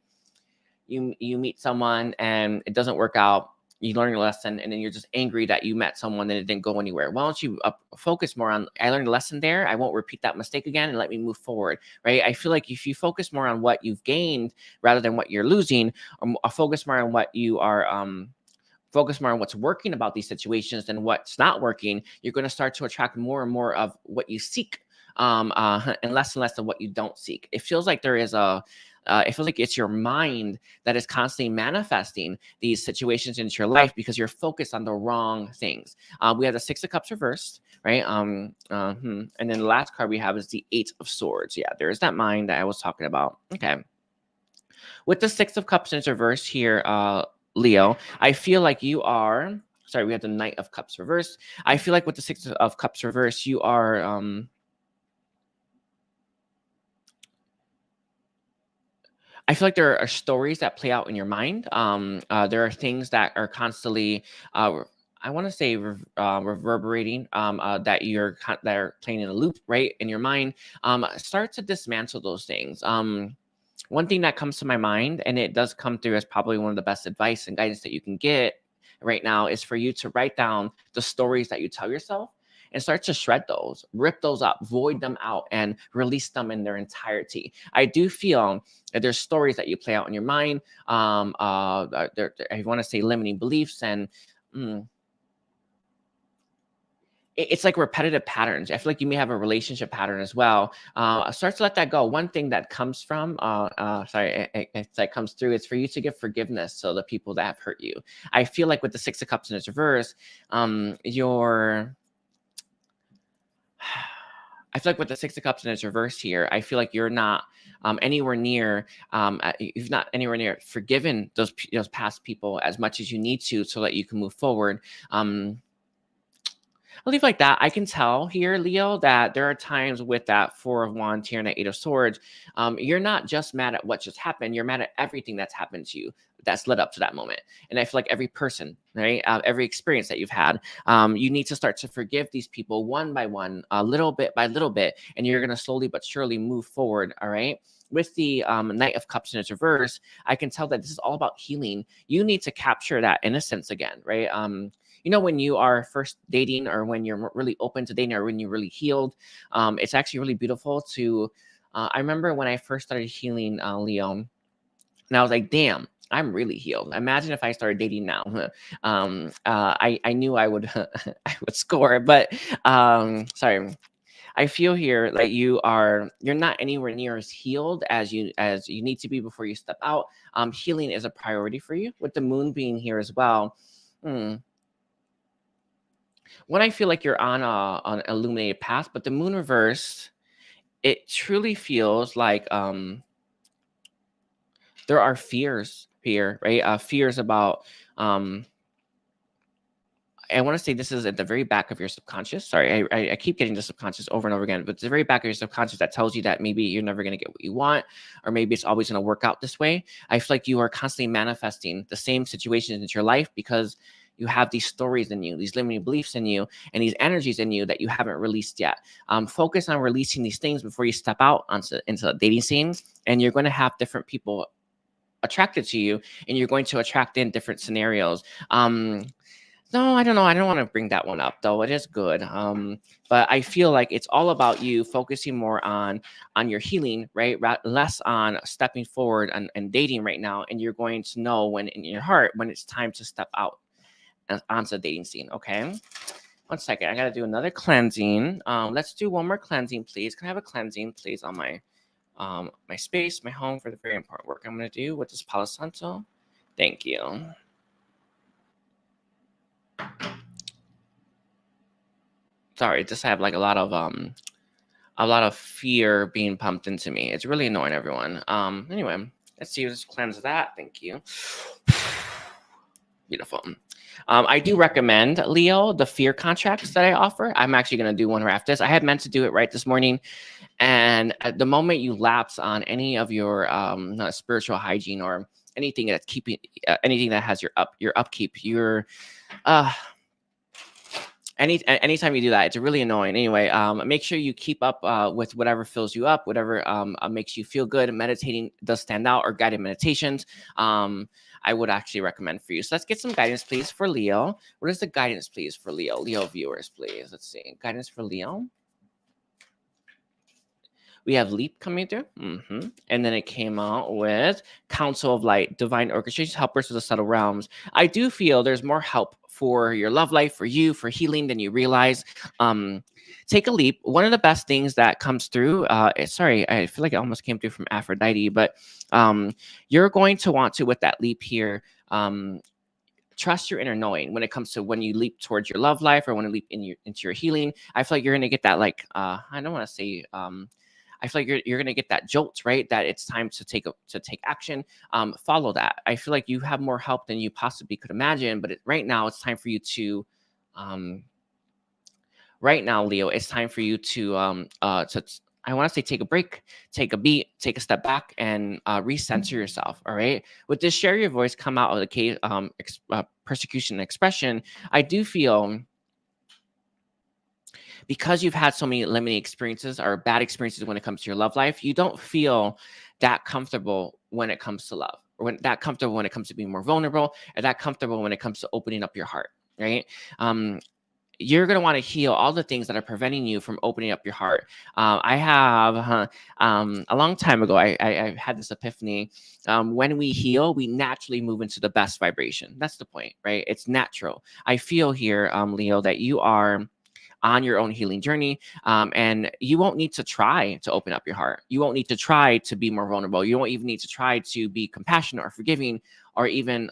you meet someone and it doesn't work out. you learn a lesson, and then you're just angry that you met someone and it didn't go anywhere. Why don't you focus more on, I learned a lesson there, I won't repeat that mistake again, and let me move forward, right? I feel like if you focus more on what you've gained rather than what you're losing, or focus more on what you are focus more on what's working about these situations than what's not working, you're going to start to attract more and more of what you seek, and less of what you don't seek. It feels like there is it feels like it's your mind that is constantly manifesting these situations into your life because you're focused on the wrong things. We have the Six of Cups reversed, right? And then the last card we have is the Eight of Swords. Yeah, there's that mind that I was talking about. Okay. With the Six of Cups in reverse here, Leo, I feel like you are, sorry, we have the Knight of Cups reversed. I feel like with the Six of Cups reversed, you are, I feel like there are stories that play out in your mind. There are things that are constantly, I want to say, reverberating, that that are playing in a loop, right, in your mind. Start to dismantle those things. One thing that comes to my mind, and it does come through as probably one of the best advice and guidance that you can get right now, is for you to write down the stories that you tell yourself and start to shred those, rip those up, void them out, and release them in their entirety. I do feel that there's stories that you play out in your mind. I want to say limiting beliefs, and it's like repetitive patterns. I feel like you may have a relationship pattern as well. Start to let that go. One thing that comes from, that comes through, is for you to give forgiveness to the people that have hurt you. I feel like with the Six of Cups in its reverse, I feel like with the Six of Cups in its reverse here, I feel like you're not anywhere near, you've not anywhere near forgiven those past people as much as you need to, so that you can move forward. I'll leave like that. I can tell here, Leo, that there are times with that Four of Wands here and that Eight of Swords, you're not just mad at what just happened. You're mad at everything that's happened to you that's led up to that moment. And I feel like every person, right, every experience that you've had, you need to start to forgive these people one by one, little bit by little bit, and you're going to slowly but surely move forward, all right? With the Knight of Cups in its reverse, I can tell that this is all about healing. You need to capture that innocence again, right? You know, when you are first dating, or when you're really open to dating, or when you're really healed, it's actually really beautiful to, I remember when I first started healing, Leo, and I was like, damn, I'm really healed. Imagine if I started dating now. I knew I would, I would score, but sorry. I feel here like you're not anywhere near as healed as you need to be before you step out. Healing is a priority for you, with the moon being here as well. When I feel like you're on an illuminated path, but the moon reversed, it truly feels like there are fears here, right? Fears about I want to say this is at the very back of your subconscious. Sorry, I keep getting the subconscious over and over again, but it's the very back of your subconscious that tells you that maybe you're never going to get what you want, or maybe it's always going to work out this way. I feel like you are constantly manifesting the same situations into your life because you have these stories in you, these limiting beliefs in you, and these energies in you that you haven't released yet. Focus on releasing these things before you step out into the dating scene, and you're going to have different people attracted to you, and you're going to attract in different scenarios. No, I don't know. I don't want to bring that one up, though. It is good. But I feel like it's all about you focusing more on your healing, right? Less on stepping forward and dating right now. And you're going to know when in your heart when it's time to step out onto the dating scene. Okay. 1 second. I got to do another cleansing. Let's do one more cleansing, please. Can I have a cleansing, please, on my space, my home, for the very important work I'm going to do with this Palo Santo? Thank you. Sorry, just have like a lot of fear being pumped into me. It's really annoying, everyone. Anyway, let's see. Let's cleanse that. Thank you. Beautiful. I do recommend, Leo, the fear contracts that I offer. I'm actually going to do one right after this. I had meant to do it right this morning, and at the moment you lapse on any of your spiritual hygiene or anything that's keeping anything that has your upkeep, anytime you do that, it's really annoying. Anyway, make sure you keep up with whatever fills you up, whatever makes you feel good. Meditating does stand out, or guided meditations. I would actually recommend for you. So let's get some guidance, please, for Leo. What is the guidance, please, for Leo? Leo viewers, please. Let's see. Guidance for Leo. We have Leap coming through. And then it came out with Council of Light, Divine Orchestration, Helpers of the Subtle Realms. I do feel there's more help for your love life, for you, for healing than you realize. Take a leap. One of the best things that comes through, sorry, I feel like it almost came through from Aphrodite, but you're going to want to, with that leap here, trust your inner knowing when it comes to when you leap towards your love life or when you leap into your healing. I feel like you're going to get that, like, I don't want to say, I feel like you're going to get that jolt, right? That it's time to take action. Follow that. I feel like you have more help than you possibly could imagine, but right now it's time for you to, right now, Leo, it's time for you to I want to say take a break, take a beat, take a step back, and recenter yourself. All right. With this, share your voice, come out of the cave, persecution and expression. I do feel, because you've had so many limiting experiences or bad experiences when it comes to your love life, you don't feel that comfortable when it comes to love, or that comfortable when it comes to being more vulnerable, or that comfortable when it comes to opening up your heart, right? You're going to want to heal all the things that are preventing you from opening up your heart. I have, a long time ago, I had this epiphany. When we heal, we naturally move into the best vibration. That's the point, right? It's natural. I feel here, Leo, that you are on your own healing journey, and you won't need to try to open up your heart. You won't need to try to be more vulnerable. You won't even need to try to be compassionate or forgiving or even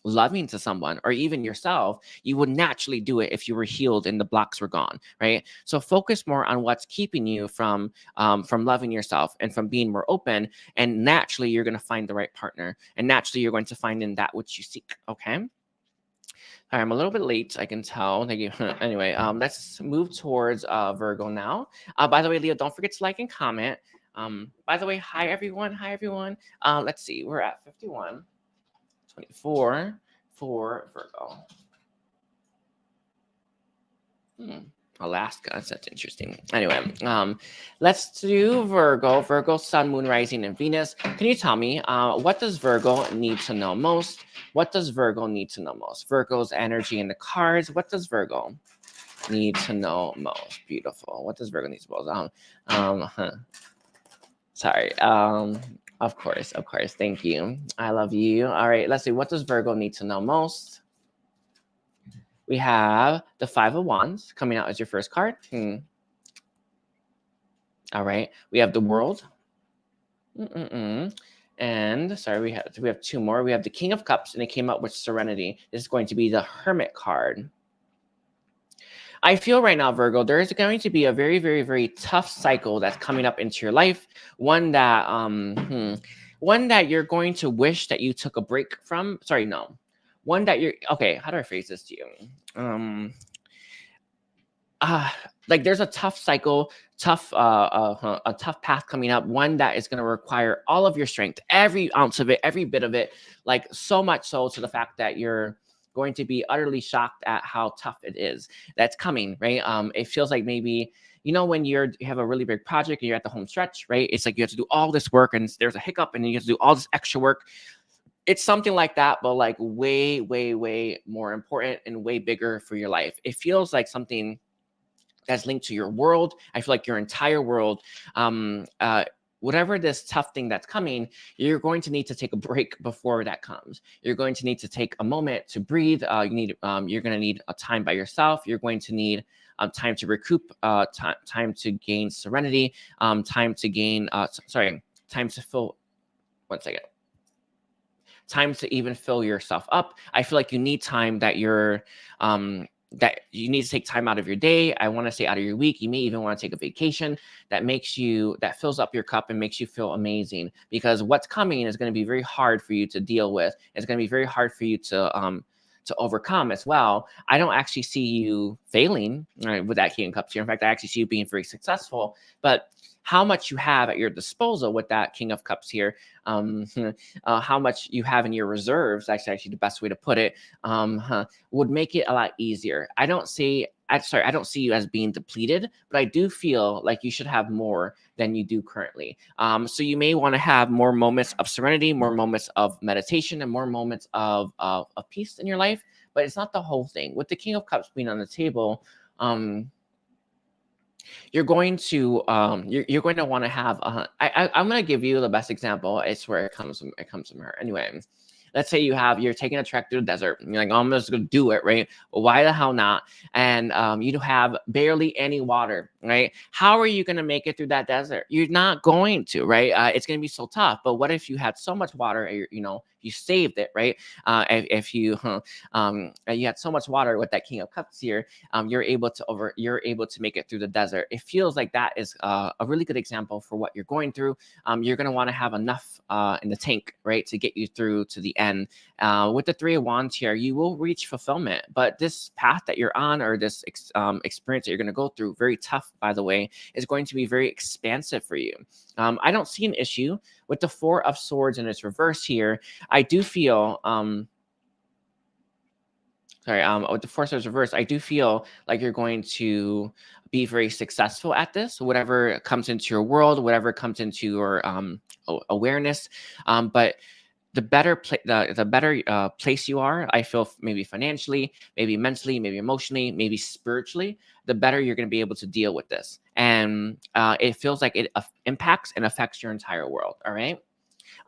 loving to someone or even yourself. You would naturally do it if you were healed and the blocks were gone, right? So focus more on what's keeping you from loving yourself and from being more open, and naturally you're going to find the right partner, and naturally you're going to find in that which you seek. Okay. All right, I'm a little bit late, I can tell. Thank you. Anyway, let's move towards Virgo now. By the way, Leo, don't forget to like and comment. By the way, hi everyone. Hi everyone. Let's see, we're at 51. 24 for Virgo. Alaska, that's interesting. Anyway, let's do Virgo. Virgo, Sun, Moon, Rising, and Venus. Can you tell me, what does Virgo need to know most? What does Virgo need to know most? Virgo's energy in the cards. What does Virgo need to know most? Beautiful. What does Virgo need to know most? Sorry. Of course. Thank you. I love you. All right, let's see. What does Virgo need to know most? We have the Five of Wands coming out as your first card. All right. We have the World. And sorry, we have two more. We have the King of Cups, and it came out with Serenity. This is going to be the Hermit card. I feel right now, Virgo, there is going to be a very, very, very tough cycle that's coming up into your life. One that you're going to wish that you took a break from. Sorry, no. One that you're, okay, how do I phrase this to you? Like there's a tough cycle, a tough path coming up, one that is going to require all of your strength, every ounce of it, every bit of it, like so much so to the fact that you're going to be utterly shocked at how tough it is that's coming, right? It feels like maybe, you know, when you have a really big project and you're at the home stretch, right? It's like you have to do all this work and there's a hiccup and you have to do all this extra work. It's something like that, but like way, way, way more important and way bigger for your life. It feels like something that's linked to your world. I feel like your entire world, whatever this tough thing that's coming, you're going to need to take a break before that comes. You're going to need to take a moment to breathe. You're going to need a time by yourself. You're going to need time to recoup, time to gain serenity, time to gain, time to fill, one second. Time to even fill yourself up. I feel like you need time that you're, that you need to take time out of your day. I want to say out of your week. You may even want to take a vacation that fills up your cup and makes you feel amazing, because what's coming is going to be very hard for you to deal with. It's going to be very hard for you to overcome as well. I don't actually see you failing, right, with that King of Cups here. In fact, I actually see you being very successful, but how much you have at your disposal with that King of Cups here, how much you have in your reserves, that's actually the best way to put it, would make it a lot easier. I don't see sorry, I don't see you as being depleted, but I do feel like you should have more than you do currently. So you may want to have more moments of serenity, more moments of meditation, and more moments of peace in your life. But it's not the whole thing. With the King of Cups being on the table, you're going to you're going to want to have I'm going to give you the best example. It's where it comes from her. Anyway, let's say you're taking a trek through the desert and you're like, oh, I'm just going to do it, right? Well, why the hell not? And you have barely any water, right? How are you going to make it through that desert? You're not going to, right? It's going to be so tough. But what if you had so much water, you saved it, right? If you you had so much water with that King of Cups here, you're able to make it through the desert. It feels like that is a really good example for what you're going through. You're going to want to have enough in the tank, right, to get you through to the end. With the Three of Wands here, you will reach fulfillment, but this path that you're on, or this experience that you're going to go through, very tough, by the way, is going to be very expansive for you. I don't see an issue with the Four of Swords in its reverse here. I do feel with the Four of Swords reverse, I do feel like you're going to be very successful at this, whatever comes into your world, whatever comes into your awareness. But the better place you are, I feel, maybe financially, maybe mentally, maybe emotionally, maybe spiritually, the better you're going to be able to deal with this. And it feels like it impacts and affects your entire world. All right.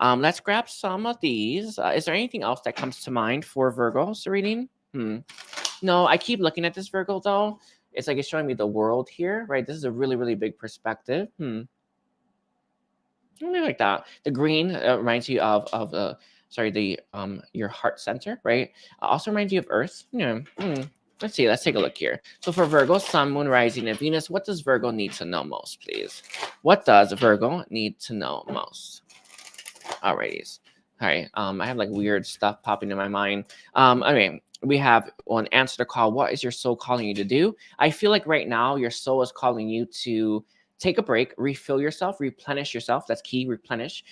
Let's grab some of these. Is there anything else that comes to mind for Virgo's reading? No, I keep looking at this, Virgo, though. It's like it's showing me the world here, right? This is a really, really big perspective. Something like that. The green reminds you of your heart center, right? Also reminds you of Earth. Yeah. Let's see. Let's take a look here. So for Virgo, Sun, Moon, Rising, and Venus, what does Virgo need to know most, please? What does Virgo need to know most? Alrighties. All right. I have like weird stuff popping in my mind. Anyway, we have one answer to call. What is your soul calling you to do? I feel like right now your soul is calling you to take a break, refill yourself, replenish yourself. That's key. Replenish.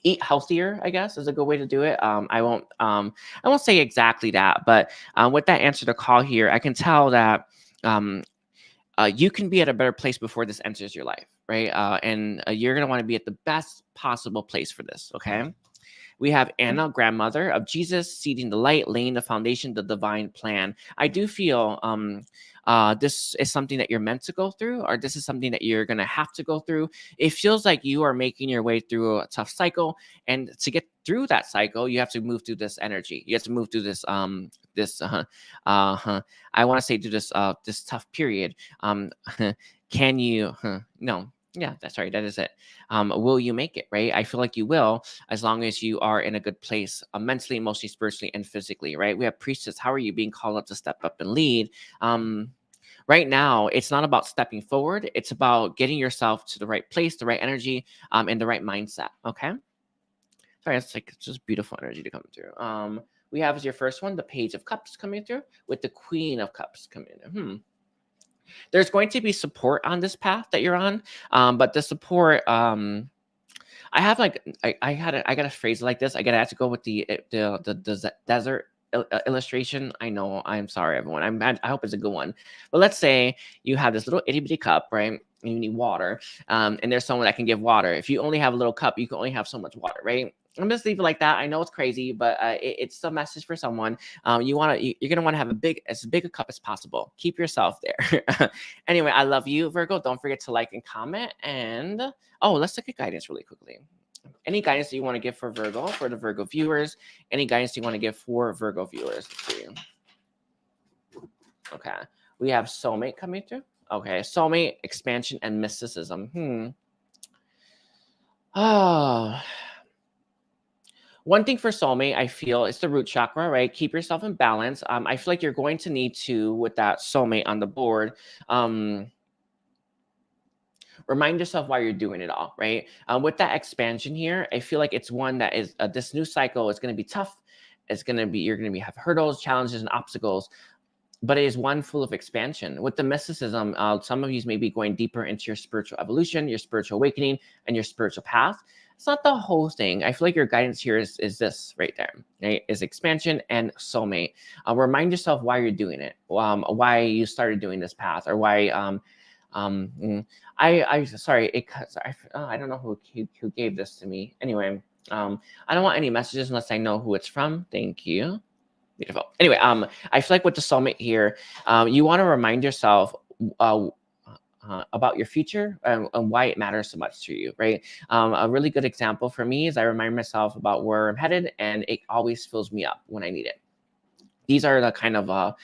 Eat healthier, I guess, is a good way to do it. I won't say exactly that, but with that answer to call here, I can tell that you can be at a better place before this enters your life, right? And you're going to want to be at the best possible place for this, okay? We have Anna, grandmother of Jesus, seeding the light, laying the foundation, the divine plan. I do feel this is something that you're meant to go through, or this is something that you're going to have to go through. It feels like you are making your way through a tough cycle. And to get through that cycle, you have to move through this energy. You have to move through this, I want to say through this tough period. Can you, no. Yeah, that's right. That is it. Will you make it, right? I feel like you will, as long as you are in a good place mentally, emotionally, spiritually, and physically, right? We have priestess. How are you being called up to step up and lead? Right now, it's not about stepping forward. It's about getting yourself to the right place, the right energy, and the right mindset, okay? Sorry, it's just beautiful energy to come through. We have as your first one, the Page of Cups coming through with the Queen of Cups coming in. There's going to be support on this path that you're on, but the support, I have I gotta phrase it like this. I have to go with the desert illustration. I know. I'm sorry, everyone. I hope it's a good one. But let's say you have this little itty bitty cup, right? And you need water, and there's someone that can give water. If you only have a little cup, you can only have so much water, right? I'm just leave it like that. I know it's crazy, but it's a message for someone. You're gonna want to have as big a cup as possible. Keep yourself there. Anyway, I love you, Virgo. Don't forget to like and comment. And let's look at guidance really quickly. Any guidance that you want to give for Virgo, for the Virgo viewers? Any guidance you want to give for Virgo viewers? Let's see. Okay, we have soulmate coming through. Okay, soulmate, expansion, and mysticism. One thing for soulmate, I feel, is the root chakra, right? Keep yourself in balance. I feel like you're going to need to, with that soulmate on the board, remind yourself why you're doing it all, right? With that expansion here, I feel like it's one that is, this new cycle is going to be tough. You're going to have hurdles, challenges, and obstacles. but it is one full of expansion. With the mysticism, some of you may be going deeper into your spiritual evolution, your spiritual awakening, and your spiritual path. It's not the whole thing. I feel like your guidance here is this right there, right? Is expansion and soulmate. Remind yourself why you're doing it, why you started doing this path, or why. Sorry, it cuts. I don't know who gave this to me. Anyway, I don't want any messages unless I know who it's from. Thank you. Beautiful. Anyway, I feel like with the soulmate here, you want to remind yourself about your future and why it matters so much to you, right? A really good example for me is I remind myself about where I'm headed, and it always fills me up when I need it. These are the kind of,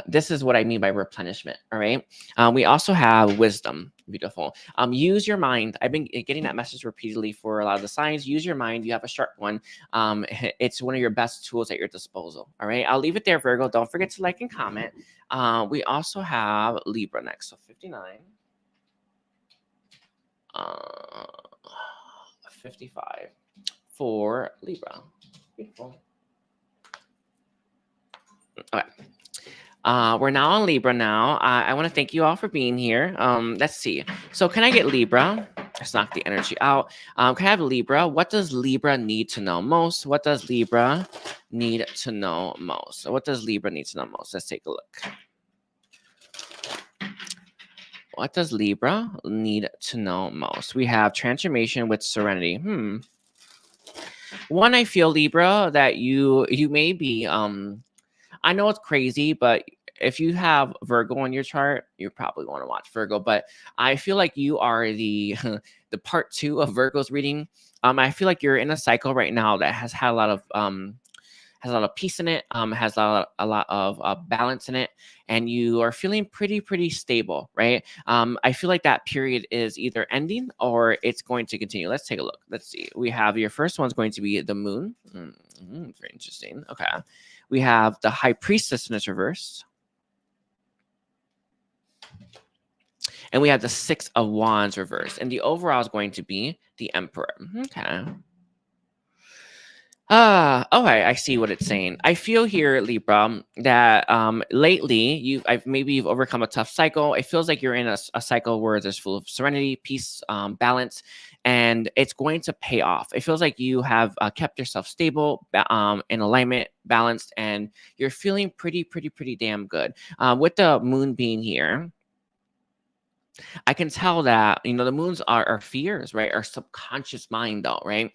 this is what I mean by replenishment, all right? We also have wisdom. Beautiful. Use your mind. I've been getting that message repeatedly for a lot of the signs. Use your mind. You have a sharp one. It's one of your best tools at your disposal, all right? I'll leave it there, Virgo. Don't forget to like and comment. We also have Libra next, so 59. 55 for Libra. Beautiful. Okay. We're now on Libra now. I want to thank you all for being here. Let's see. So can I get Libra? Let's knock the energy out. Can I have Libra? What does Libra need to know most? What does Libra need to know most? So what does Libra need to know most? Let's take a look. What does Libra need to know most? We have transformation with serenity. One, I feel, Libra, that you may be I know it's crazy, but if you have Virgo in your chart, you probably want to watch Virgo. But I feel like you are the the part 2 of Virgo's reading. I feel like you're in a cycle right now that has had a lot of peace in it, has a lot of balance in it, and you are feeling pretty stable, right? I feel like that period is either ending or it's going to continue. Let's take a look. Let's see. We have your first one's going to be the moon. Very interesting. Okay. We have the High Priestess in its reverse. And we have the 6 of Wands reversed. And the overall is going to be the Emperor. Okay. Okay, I see what it's saying. I feel here, Libra, that lately you've overcome a tough cycle. It feels like you're in a cycle where there's full of serenity, peace, balance, and it's going to pay off. It feels like you have kept yourself stable, in alignment, balanced, and you're feeling pretty damn good. With the moon being here, I can tell that, the moons are our fears, right? Our subconscious mind, though, right?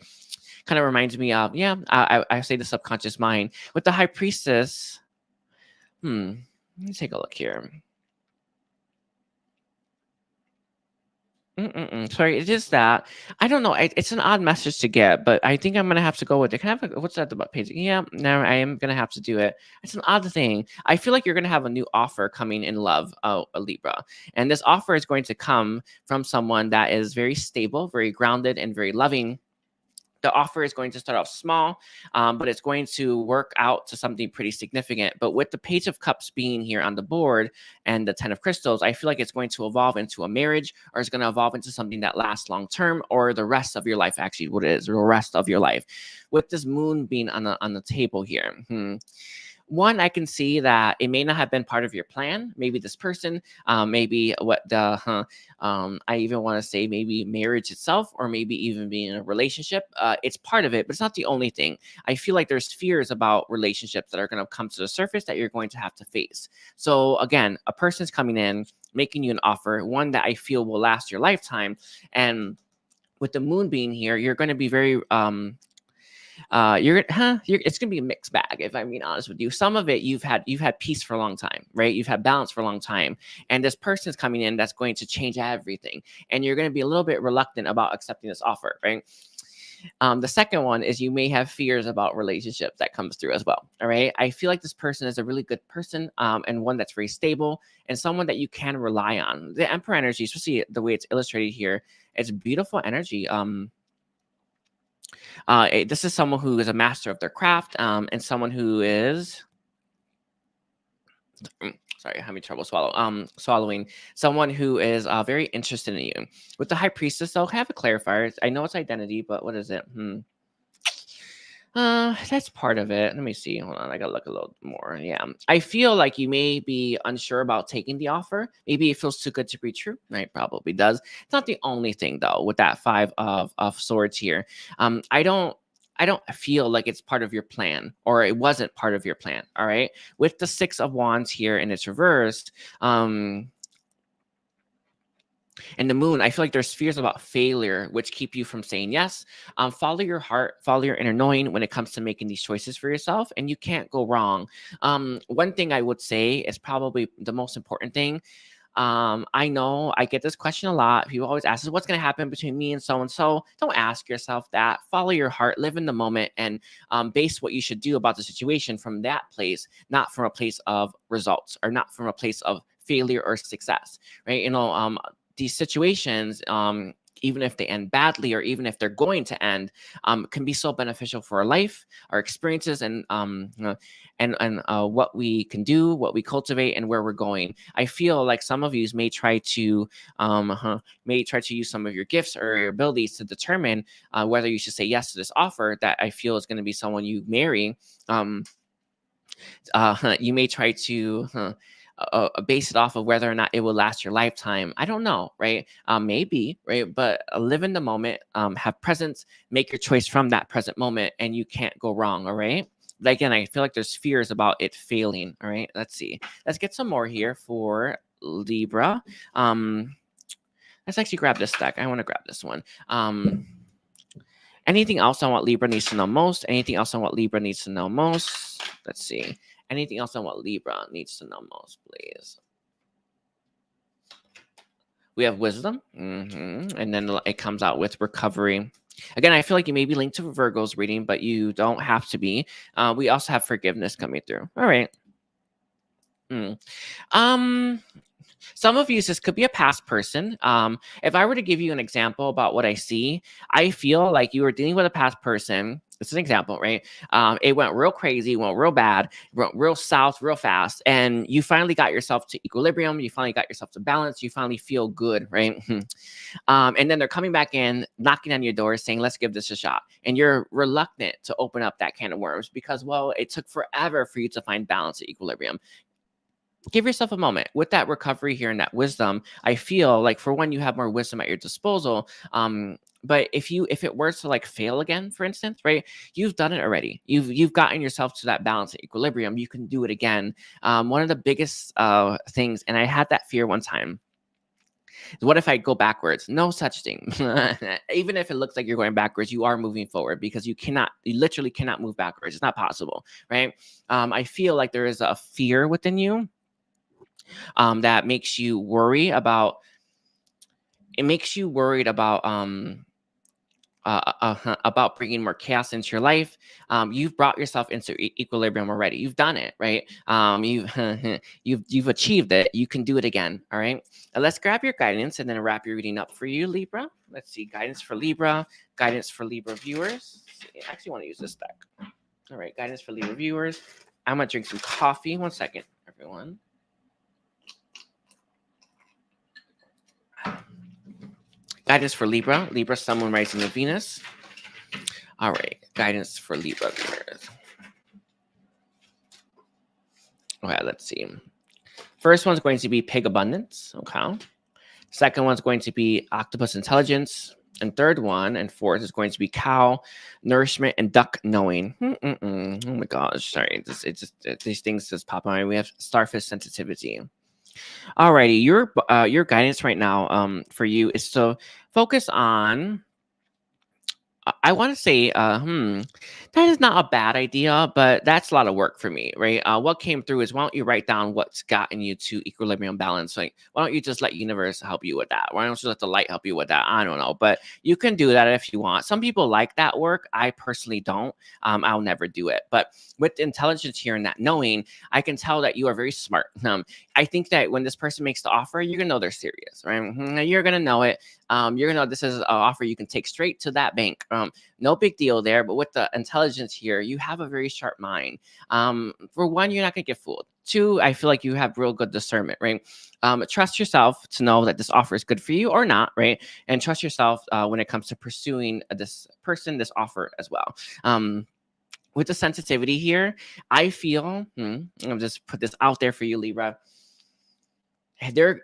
Kind of reminds me of, I say the subconscious mind. With the High Priestess, let me take a look here. Sorry, it is that. I don't know. It's an odd message to get, but I think I'm going to have to go with it. Can I have what's that about page? Yeah, no, I am going to have to do it. It's an odd thing. I feel like you're going to have a new offer coming in love, a Libra. And this offer is going to come from someone that is very stable, very grounded, and very loving. The offer is going to start off small, but it's going to work out to something pretty significant. But with the Page of Cups being here on the board and the 10 of Crystals, I feel like it's going to evolve into a marriage, or it's going to evolve into something that lasts long term, or the rest of your life, actually, what it is, the rest of your life. With this moon being on the table here, one, I can see that it may not have been part of your plan. Maybe this person, maybe I even want to say maybe marriage itself, or maybe even being in a relationship. It's part of it, but it's not the only thing. I feel like there's fears about relationships that are going to come to the surface that you're going to have to face. So again, a person's coming in, making you an offer, one that I feel will last your lifetime. And with the moon being here, you're going to be very it's gonna be a mixed bag, if I'm being honest with you. Some of it you've had peace for a long time, right? You've had balance for a long time, and this person's coming in that's going to change everything, and you're going to be a little bit reluctant about accepting this offer, right? The second one is you may have fears about relationships that comes through as well. All right, I feel like this person is a really good person, and one that's very stable, and someone that you can rely on. The Emperor energy, especially the way it's illustrated here, it's beautiful energy. This is someone who is a master of their craft, and someone who is, sorry, I'm having trouble swallowing. Someone who is very interested in you. With the High Priestess, though, have a clarifier. I know it's identity, but what is it? That's part of it. Let me see. Hold on. I gotta look a little more. Yeah. I feel like you may be unsure about taking the offer. Maybe it feels too good to be true. Right? Probably does. It's not the only thing though, with that five of swords here. I don't feel like it's part of your plan, or it wasn't part of your plan. All right. With the six of wands here and it's reversed, and the moon, I feel like there's fears about failure, which keep you from saying yes. Follow your heart, follow your inner knowing when it comes to making these choices for yourself, and you can't go wrong. One thing I would say is probably the most important thing. I know I get this question a lot. People always ask us, what's going to happen between me and so and so? Don't ask yourself that. Follow your heart, live in the moment, and base what you should do about the situation from that place, not from a place of results, or not from a place of failure or success, right? These situations, even if they end badly, or even if they're going to end, can be so beneficial for our life, our experiences, and what we can do, what we cultivate, and where we're going. I feel like some of you may try to use some of your gifts or your abilities to determine whether you should say yes to this offer that I feel is going to be someone you marry. You may try to base it off of whether or not it will last your lifetime. I don't know, right? Maybe, right? But live in the moment, have presence, make your choice from that present moment, and you can't go wrong, all right? But again, I feel like there's fears about it failing, all right? Let's see. Let's get some more here for Libra. Let's actually grab this deck. I want to grab this one. Anything else on what Libra needs to know most? Anything else on what Libra needs to know most? Let's see. Anything else on what Libra needs to know most, please? We have wisdom. And then it comes out with recovery. Again, I feel like you may be linked to Virgo's reading, but you don't have to be. We also have forgiveness coming through. All right. Some of you, this could be a past person. If I were to give you an example about what I see, I feel like you were dealing with a past person. It's an example, right? It went real crazy, went real bad, went real south, real fast, and you finally got yourself to equilibrium. You finally got yourself to balance. You finally feel good, right? And then they're coming back in, knocking on your door, saying, "Let's give this a shot." And you're reluctant to open up that can of worms because, well, it took forever for you to find balance at equilibrium. Give yourself a moment with that recovery here and that wisdom. I feel like, for one, you have more wisdom at your disposal. But if it were to like fail again, for instance, right, you've done it already. You've gotten yourself to that balance at equilibrium. You can do it again. One of the biggest things, and I had that fear one time, is what if I go backwards? No such thing. Even if it looks like you're going backwards, you are moving forward, because you literally cannot move backwards. It's not possible, right? I feel like there is a fear within you that makes you worry about. It makes you worried about bringing more chaos into your life. You've brought yourself into equilibrium already. You've done it, right? You've achieved it. You can do it again. All right. Now let's grab your guidance and then wrap your reading up for you, Libra. Let's see, guidance for Libra viewers. I actually want to use this deck. All right, guidance for Libra viewers. I'm gonna drink some coffee. 1 second, everyone. Guidance for Libra, Sun, Moon, Rising, and Venus. All right, guidance for Libra viewers. Okay, let's see. First one's going to be Pig Abundance. Okay. Second one's going to be Octopus Intelligence. And third one and fourth is going to be Cow Nourishment and Duck Knowing. Oh my gosh, sorry. These things just pop on. We have Starfish Sensitivity. Alrighty, your guidance right now for you is to focus on. I want to say, that is not a bad idea, but that's a lot of work for me, right? What came through is, why don't you write down what's gotten you to equilibrium balance? Like, why don't you just let universe help you with that? Why don't you let the light help you with that? I don't know, but you can do that if you want. Some people like that work. I personally don't. I'll never do it. But with intelligence here and that knowing, I can tell that you are very smart. I think that when this person makes the offer, you're gonna know they're serious, right? You're gonna know it. You're gonna know this is an offer you can take straight to that bank. No big deal there. But with the intelligence here, you have a very sharp mind. For one, you're not gonna get fooled. Two, I feel like you have real good discernment, right? Trust yourself to know that this offer is good for you or not, right? And trust yourself when it comes to pursuing this offer as well. with the sensitivity here, I feel, I'll just put this out there for you, Libra.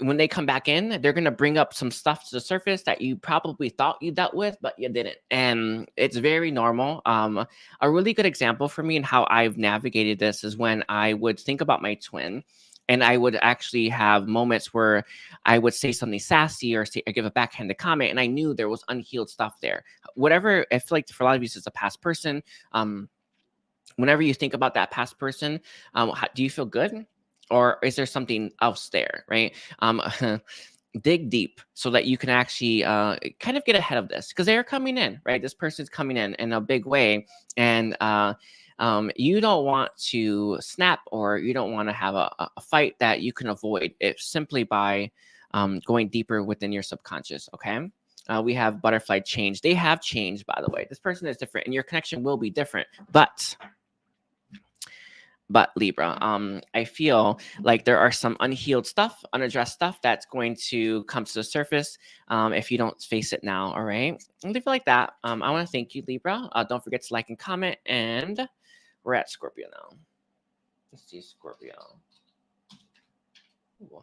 When they come back in, they're going to bring up some stuff to the surface that you probably thought you dealt with, but you didn't. And it's very normal. A really good example for me and how I've navigated this is when I would think about my twin, and I would actually have moments where I would say something sassy or give a backhanded comment, and I knew there was unhealed stuff there. Whatever, I feel like for a lot of you, it's a past person. Whenever you think about that past person, do you feel good? Or is there something else there, right? Dig deep so that you can actually kind of get ahead of this, because they're coming in, right? This person's coming in a big way, and you don't want to snap, or you don't want to have a fight that you can avoid it simply by going deeper within your subconscious, okay? We have butterfly change. They have changed, by the way. This person is different, and your connection will be different, but Libra, I feel like there are some unhealed stuff, unaddressed stuff that's going to come to the surface if you don't face it now. All right, and I feel like that. I want to thank you, Libra. Don't forget to like and comment, and we're at Scorpio now. Let's see, Scorpio. Ooh.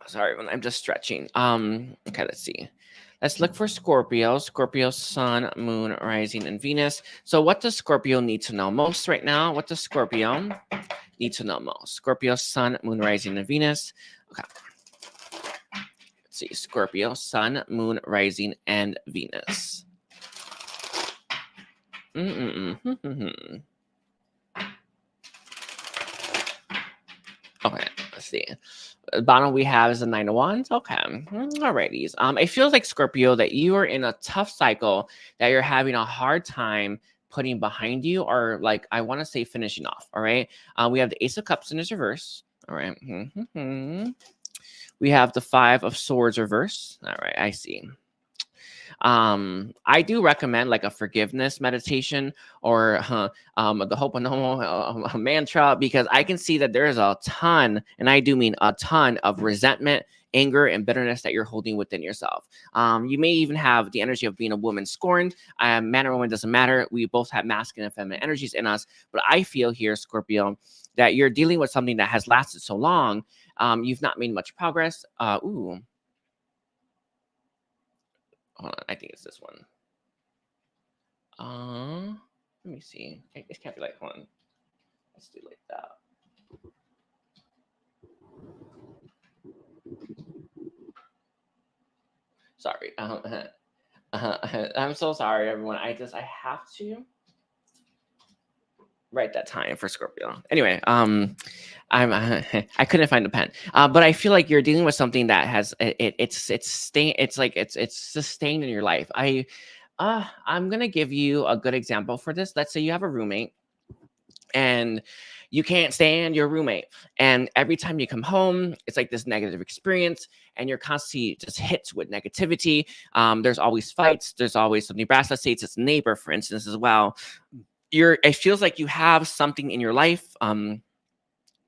Sorry, I'm just stretching. Okay, let's see. Let's look for Scorpio. Scorpio, Sun, Moon, Rising, and Venus. So what does Scorpio need to know most right now? What does Scorpio need to know most? Scorpio, Sun, Moon, Rising, and Venus. Okay. Let's see. Scorpio, Sun, Moon, Rising, and Venus. Okay, let's see. The bottom we have is the Nine of Wands. Okay, alrighty. It feels like, Scorpio, that you are in a tough cycle that you're having a hard time putting behind you, or like, I want to say, finishing off. All right. We have the Ace of Cups in its reverse. All right. We have the Five of Swords reverse. All right, I see. I do recommend like a forgiveness meditation, or the Ho'oponopono mantra, because I can see that there is a ton, and I do mean a ton, of resentment, anger, and bitterness that you're holding within yourself. You may even have the energy of being a woman scorned. Man or woman doesn't matter. We both have masculine and feminine energies in us. But I feel here, Scorpio, that you're dealing with something that has lasted so long. You've not made much progress. Hold on, I think it's this one. Let me see. It can't be like, hold on. Let's do like that. Sorry. I'm so sorry, everyone. I have to write that time for Scorpio. Anyway, I couldn't find a pen, but I feel like you're dealing with something that has it's sustained in your life. I'm gonna give you a good example for this. Let's say you have a roommate, and you can't stand your roommate, and every time you come home, it's like this negative experience, and you're constantly just hit with negativity. There's always fights. There's always something brass. Let's say it's its neighbor, for instance, as well. It feels like you have something in your life,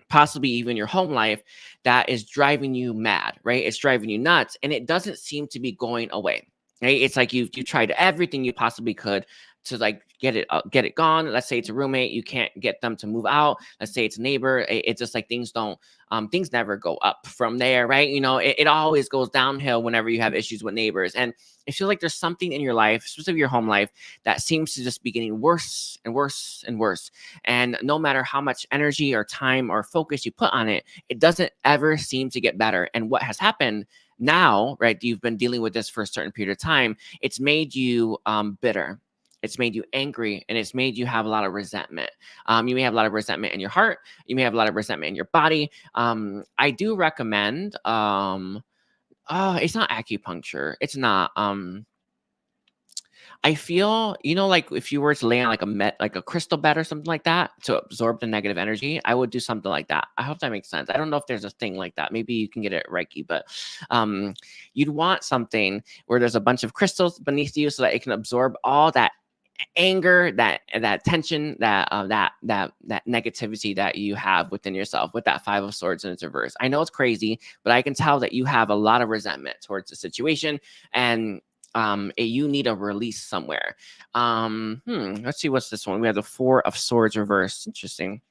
possibly even your home life, that is driving you mad, right? It's driving you nuts, and it doesn't seem to be going away, right? It's like you tried everything you possibly could to like get it gone. Let's say it's a roommate, you can't get them to move out. Let's say it's a neighbor. It's just like things never go up from there, right? You know, it always goes downhill whenever you have issues with neighbors. And I feel like there's something in your life, specifically your home life, that seems to just be getting worse and worse and worse. And no matter how much energy or time or focus you put on it, it doesn't ever seem to get better. And what has happened now, right? You've been dealing with this for a certain period of time. It's made you bitter. It's made you angry, and it's made you have a lot of resentment. You may have a lot of resentment in your heart. You may have a lot of resentment in your body. I do recommend, it's not acupuncture. It's not, I feel, like if you were to lay on like a crystal bed or something like that to absorb the negative energy, I would do something like that. I hope that makes sense. I don't know if there's a thing like that. Maybe you can get it Reiki, but you'd want something where there's a bunch of crystals beneath you so that it can absorb all that anger, that tension, that negativity that you have within yourself with that Five of Swords in its reverse. I know it's crazy, but I can tell that you have a lot of resentment towards the situation, and you need a release somewhere. Let's see, what's this one? We have the Four of Swords reverse. Interesting.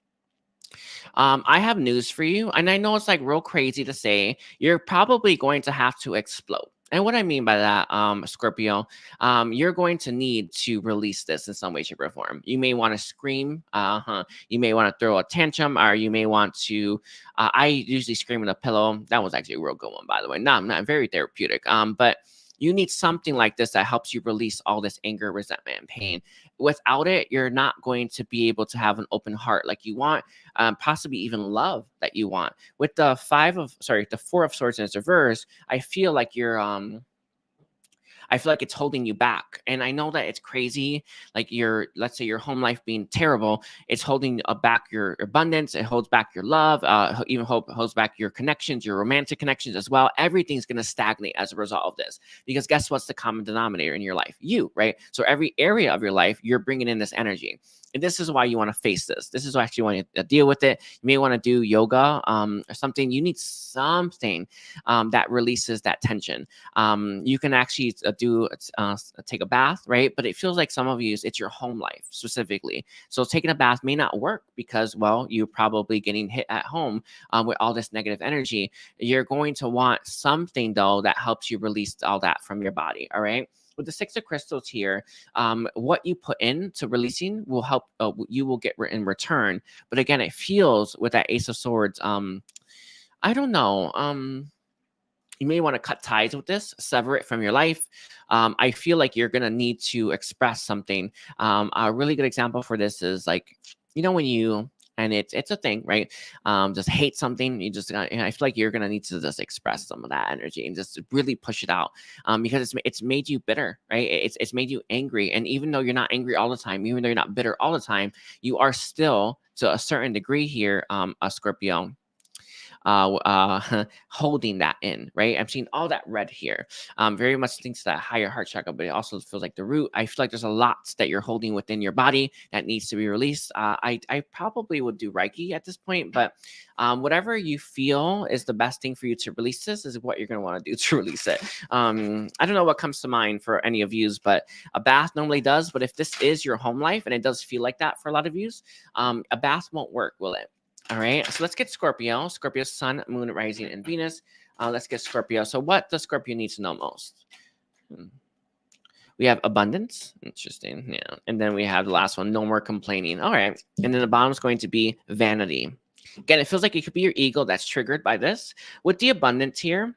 I have news for you, and I know it's like real crazy to say. You're probably going to have to explode. And what I mean by that, Scorpio, you're going to need to release this in some way, shape, or form. You may want to scream. You may want to throw a tantrum, or you may want to. I usually scream in a pillow. That was actually a real good one, by the way. Not very therapeutic. But you need something like this that helps you release all this anger, resentment, and pain. Without it, you're not going to be able to have an open heart like you want, possibly even love that you want. With the the Four of Swords in its reverse, I feel like you're I feel like it's holding you back. And I know that it's crazy. Like let's say your home life being terrible, it's holding back your abundance. It holds back your love, even holds back your connections, your romantic connections as well. Everything's going to stagnate as a result of this. Because guess what's the common denominator in your life? You, right? So every area of your life, you're bringing in this energy. And this is why you want to face this. This is why you want to deal with it. You may want to do yoga or something. You need something that releases that tension. You can actually take a bath, right? But it feels like some of you, it's your home life specifically. So taking a bath may not work because, well, you're probably getting hit at home with all this negative energy. You're going to want something, though, that helps you release all that from your body, all right? With the Six of Crystals here, what you put into releasing will help, you will get in return. But again, it feels with that Ace of Swords, I don't know. You may want to cut ties with this, sever it from your life. I feel like you're going to need to express something. A really good example for this is like, when you, and it's a thing, right? Just hate something. I feel like you're going to need to just express some of that energy and just really push it out because it's made you bitter, right? It's made you angry. And even though you're not angry all the time, even though you're not bitter all the time, you are still, to a certain degree here, a Scorpio, holding that in, right? I'm seeing all that red here. Very much thinks that higher heart chakra, but it also feels like the root. I feel like there's a lot that you're holding within your body that needs to be released. I probably would do Reiki at this point, but whatever you feel is the best thing for you to release this is what you're going to want to do to release it. I don't know what comes to mind for any of yous, but a bath normally does. But if this is your home life and it does feel like that for a lot of yous, a bath won't work, will it? All right, so let's get Scorpio. Scorpio, Sun, Moon, Rising, and Venus. Let's get Scorpio. So what does Scorpio need to know most? We have abundance. Interesting, yeah. And then we have the last one, no more complaining. All right, and then the bottom is going to be vanity. Again, it feels like it could be your ego that's triggered by this. With the abundance here,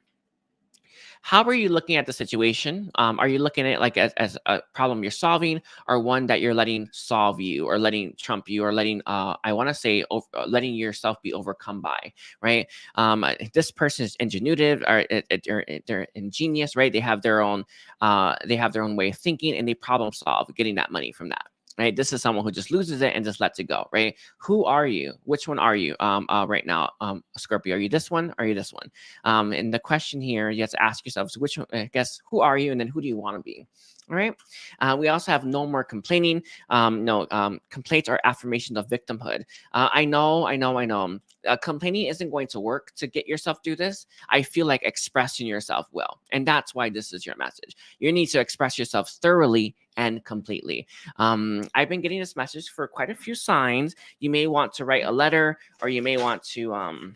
how are you looking at the situation? Are you looking at it like as a problem you're solving, or one that you're letting solve you, or letting trump you, or letting I want to say letting yourself be overcome by, right? This person is ingenuitive, or they're ingenious, right? They have their own way of thinking, and they problem solve, getting that money from that. Right, this is someone who just loses it and just lets it go. Right, who are you? Which one are you? Right now, Scorpio, are you this one? Or are you this one? And the question here, you have to ask yourself: so which one? I guess who are you, and then who do you want to be? All right. We also have no more complaining. Complaints are affirmations of victimhood. I know. Complaining isn't going to work to get yourself through this. I feel like expressing yourself will, and that's why this is your message. You need to express yourself thoroughly and completely. I've been getting this message for quite a few signs. You may want to write a letter, or you may want to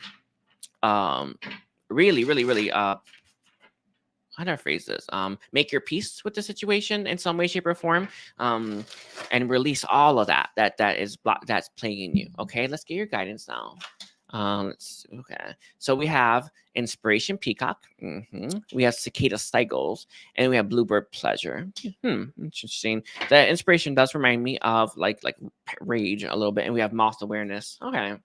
really how do I phrase this? Make your peace with the situation in some way, shape, or form, and release all of that's plaguing you. Okay, let's get your guidance now. Okay. So we have Inspiration Peacock. We have Cicada Cycles, and we have Bluebird Pleasure. Interesting. The inspiration does remind me of like Rage a little bit, and we have Moth Awareness. Okay.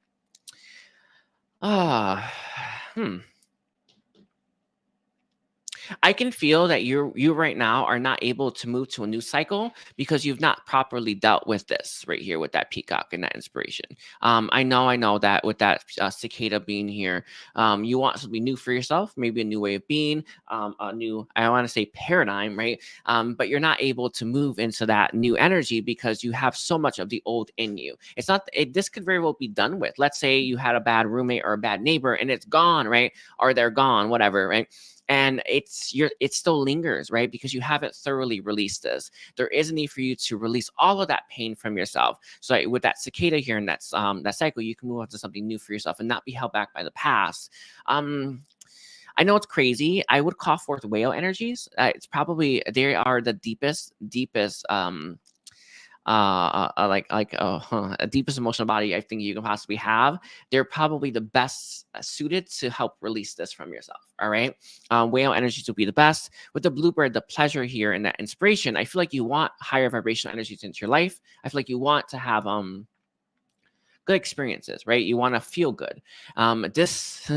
I can feel that you right now are not able to move to a new cycle because you've not properly dealt with this right here with that peacock and that inspiration. I know that with that cicada being here, you want something new for yourself, maybe a new way of being, a new, I want to say paradigm, right? But you're not able to move into that new energy because you have so much of the old in you. It's not, this could very well be done with. Let's say you had a bad roommate or a bad neighbor and it's gone, right? Or they're gone, whatever, right? And it still lingers, right? Because you haven't thoroughly released this. There is a need for you to release all of that pain from yourself. So with that cicada here and that cycle, you can move on to something new for yourself and not be held back by the past. I know it's crazy. I would call forth whale energies. It's probably, they are the deepest a deepest emotional body I think you can possibly have. They're probably the best suited to help release this from yourself. All right. Whale energies will be the best. With the bluebird, the pleasure here and that inspiration, I feel like you want higher vibrational energies into your life. I feel like you want to have good experiences, right? You want to feel good. This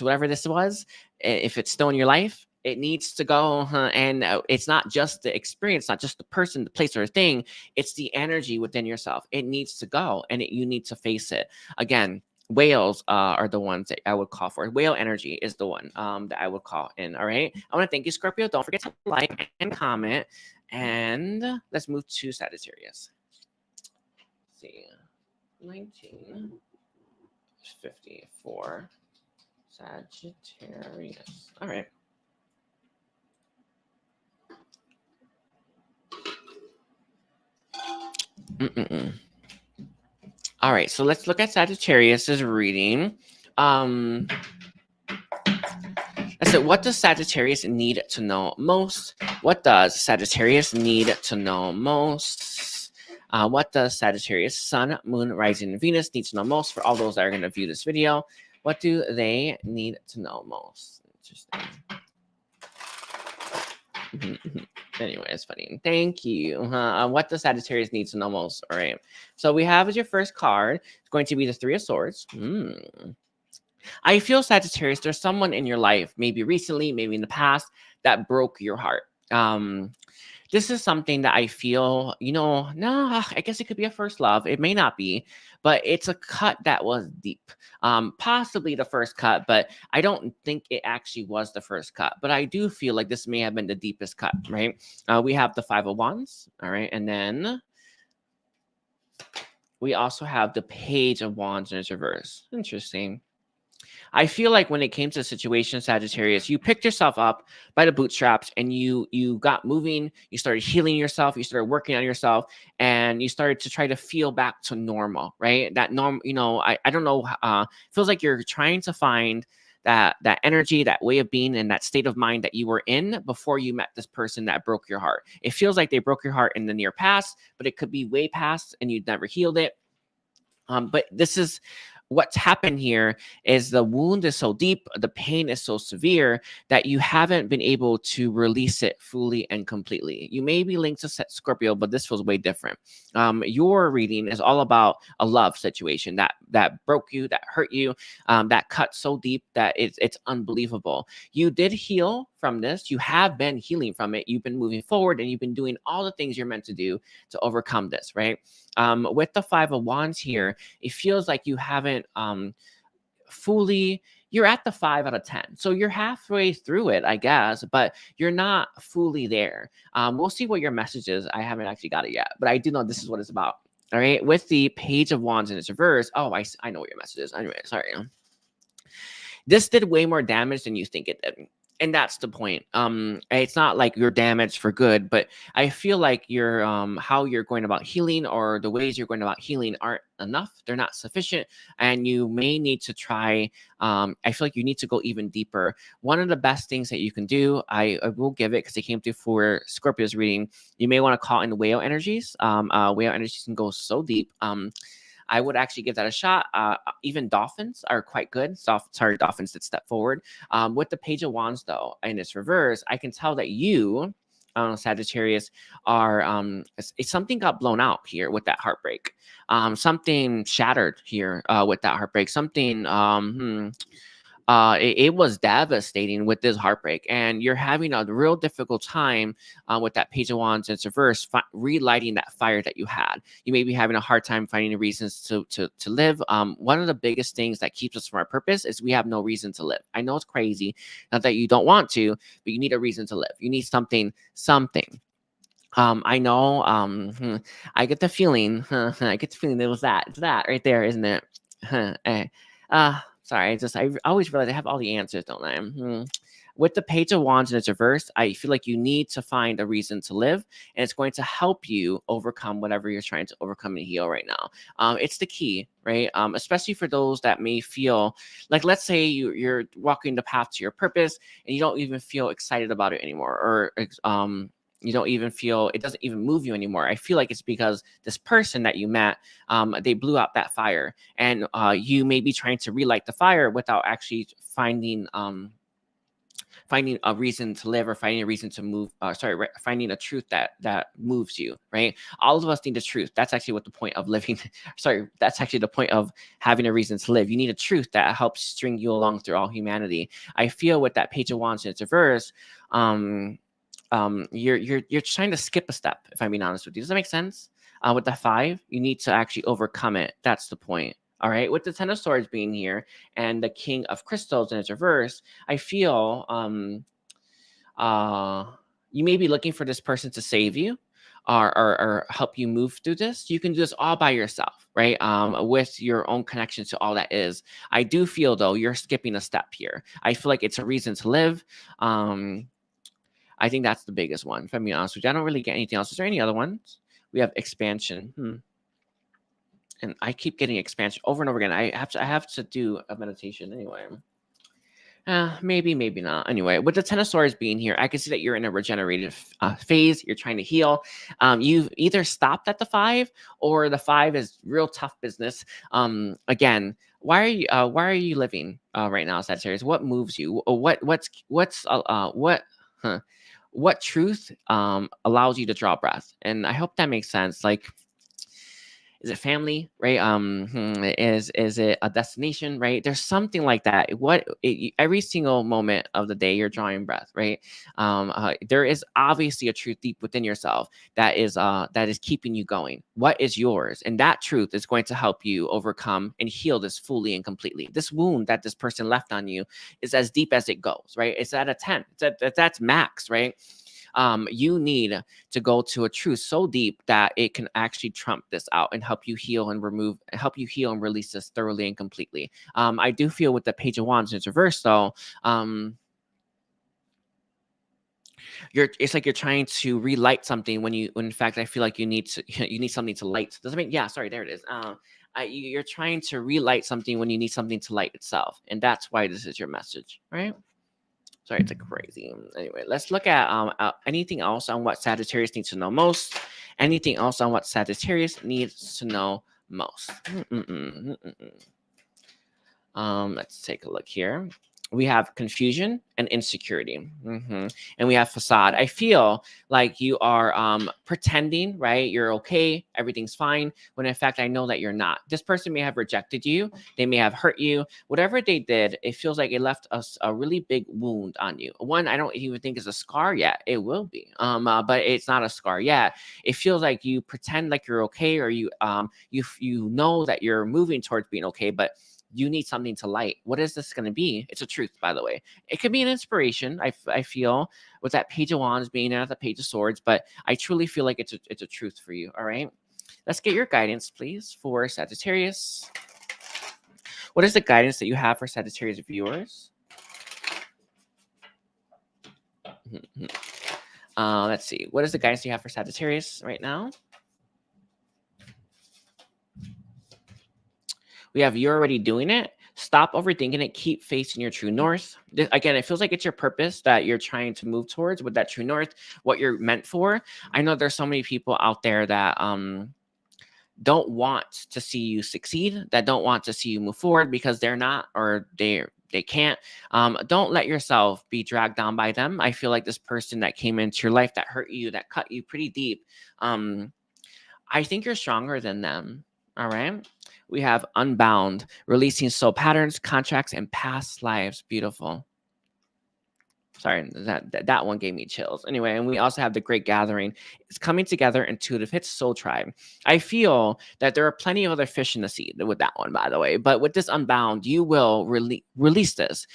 whatever this was, if it's still in your life, it needs to go. And it's not just the experience, not just the person, the place, or the thing. It's the energy within yourself. It needs to go, and you need to face it. Again, whales are the ones that I would call for. Whale energy is the one that I would call in. All right. I want to thank you, Scorpio. Don't forget to like and comment. And let's move to Sagittarius. Let's see. 1954 Sagittarius. All right. All right, so let's look at Sagittarius's reading. Let's say, what does Sagittarius need to know most? What does Sagittarius need to know most? What does Sagittarius, Sun, Moon, Rising, and Venus need to know most? For all those that are going to view this video, what do they need to know most? Interesting. Anyway, it's funny. Thank you. What does Sagittarius need to know most? All right. So we have as your first card, it's going to be the Three of Swords. I feel, Sagittarius, there's someone in your life, maybe recently, maybe in the past, that broke your heart. This is something that I feel, I guess it could be a first love. It may not be, but it's a cut that was deep. Possibly the first cut, but I don't think it actually was the first cut. But I do feel like this may have been the deepest cut, right? We have the Five of Wands, all right? And then we also have the Page of Wands in its reverse. Interesting. I feel like when it came to the situation, Sagittarius, you picked yourself up by the bootstraps and you got moving. You started healing yourself. You started working on yourself, and you started to try to feel back to normal, right? That norm, I don't know. Feels like you're trying to find that energy, that way of being, and that state of mind that you were in before you met this person that broke your heart. It feels like they broke your heart in the near past, but it could be way past and you'd never healed it. But this is what's happened here is the wound is so deep, the pain is so severe that you haven't been able to release it fully and completely. You may be linked to Scorpio, but this feels way different. Your reading is all about a love situation that broke you, that hurt you, that cut so deep that it's unbelievable. You did heal from this. You have been healing from it. You've been moving forward, and you've been doing all the things you're meant to do to overcome this, right? With the Five of Wands here, it feels like you haven't fully, you're at the 5 out of 10. So you're halfway through it, I guess, but you're not fully there. We'll see what your message is. I haven't actually got it yet, but I do know this is what it's about. All right. With the Page of Wands in its reverse. Oh, I know what your message is. Anyway, sorry. This did way more damage than you think it did. And that's the point. It's not like you're damaged for good, but I feel like you're how you're going about healing, or the ways you're going about healing, aren't enough. They're not sufficient, and you may need to try. I feel like you need to go even deeper. One of the best things that you can do, I will give it because it came through for Scorpio's reading. You may want to call in whale energies. Whale energies can go so deep. I would actually give that a shot. Even dolphins are quite good. Dolphins that step forward. With the Page of Wands, though, in its reverse, I can tell that you, Sagittarius, are something got blown out here with that heartbreak. Something shattered here with that heartbreak. Something it was devastating with this heartbreak, and you're having a real difficult time with that Page of Wands and its reverse, relighting that fire that you had. You may be having a hard time finding reasons to live. One of the biggest things that keeps us from our purpose is we have no reason to live. I know it's crazy, not that you don't want to, but you need a reason to live. You need something. I know. I get the feeling. I get the feeling it was that. It's that right there, isn't it? Sorry. I always realize I have all the answers, don't I? With the Page of Wands in its reverse, I feel like you need to find a reason to live, and it's going to help you overcome whatever you're trying to overcome and heal right now. It's the key, right? Especially for those that may feel like, let's say you're walking the path to your purpose, and you don't even feel excited about it anymore, or you don't even feel, it doesn't even move you anymore. I feel like it's because this person that you met, they blew out that fire, and you may be trying to relight the fire without actually finding a reason to live, or finding a reason to move. Finding a truth that moves you, right? All of us need a truth. That's actually what the point of living. That's actually the point of having a reason to live. You need a truth that helps string you along through all humanity. I feel with that Page of Wands in its reverse, you're trying to skip a step, if I'm being honest with you. Does that make sense? With the 5, you need to actually overcome it. That's the point. All right. With the 10 of Swords being here and the King of Crystals in its reverse, I feel you may be looking for this person to save you, or help you move through this. You can do this all by yourself, right? With your own connection to all that is. I do feel, though, you're skipping a step here. I feel like it's a reason to live. I think that's the biggest one, if I'm being honest with you. I don't really get anything else. Is there any other ones? We have expansion. And I keep getting expansion over and over again. I have to do a meditation anyway. Maybe not. Anyway, with the 10 of Swords being here, I can see that you're in a regenerative phase. You're trying to heal. You've either stopped at the 5, or the 5 is real tough business. Again, why are you living right now, Sagittarius? What moves you? What truth allows you to draw breath? And I hope that makes sense. Like, is it family, right? Is it a destination, right? There's something like that. Every single moment of the day, you're drawing breath, right? There is obviously a truth deep within yourself that is keeping you going. What is yours? And that truth is going to help you overcome and heal this fully and completely. This wound that this person left on you is as deep as it goes, right? It's at a 10. That's max, right? You need to go to a truth so deep that it can actually trump this out and help you heal and release this thoroughly and completely. I do feel with the Page of Wands in its reverse, though, it's like you're trying to relight something when in fact, I feel like you need something to light. Does it make, yeah, sorry, there it is. You're trying to relight something when you need something to light itself. And that's why this is your message, right? Sorry, it's like crazy. Anyway, let's look at anything else on what Sagittarius needs to know most. Anything else on what Sagittarius needs to know most. Let's take a look here. We have confusion and insecurity, and we have facade. I feel like you are pretending, right? You're okay, everything's fine, when in fact I know that you're not. This person may have rejected you, they may have hurt you. Whatever they did, it feels like it left us a really big wound on you. One I don't even think is a scar yet. It will be, but it's not a scar yet. It feels like you pretend like you're okay, or you know that you're moving towards being okay, but you need something to light. What is this going to be? It's a truth, by the way. It could be an inspiration, I feel, with that Page of Wands being at the Page of Swords, but I truly feel like it's a truth for you, all right? Let's get your guidance, please, for Sagittarius. What is the guidance that you have for Sagittarius viewers? Let's see. What is the guidance you have for Sagittarius right now? We have you're already doing it. Stop overthinking it. Keep facing your true north. Again, it feels like it's your purpose that you're trying to move towards with that true north, what you're meant for. I know there's so many people out there that don't want to see you succeed, that don't want to see you move forward because they're not, or they can't. Don't let yourself be dragged down by them. I feel like this person that came into your life that hurt you, that cut you pretty deep, I think you're stronger than them. All right. We have unbound, releasing soul patterns, contracts, and past lives. Beautiful. Sorry, that one gave me chills. Anyway, and we also have the Great Gathering. It's coming together, intuitive hits, soul tribe. I feel that there are plenty of other fish in the sea with that one, by the way. But with this unbound, you will release this.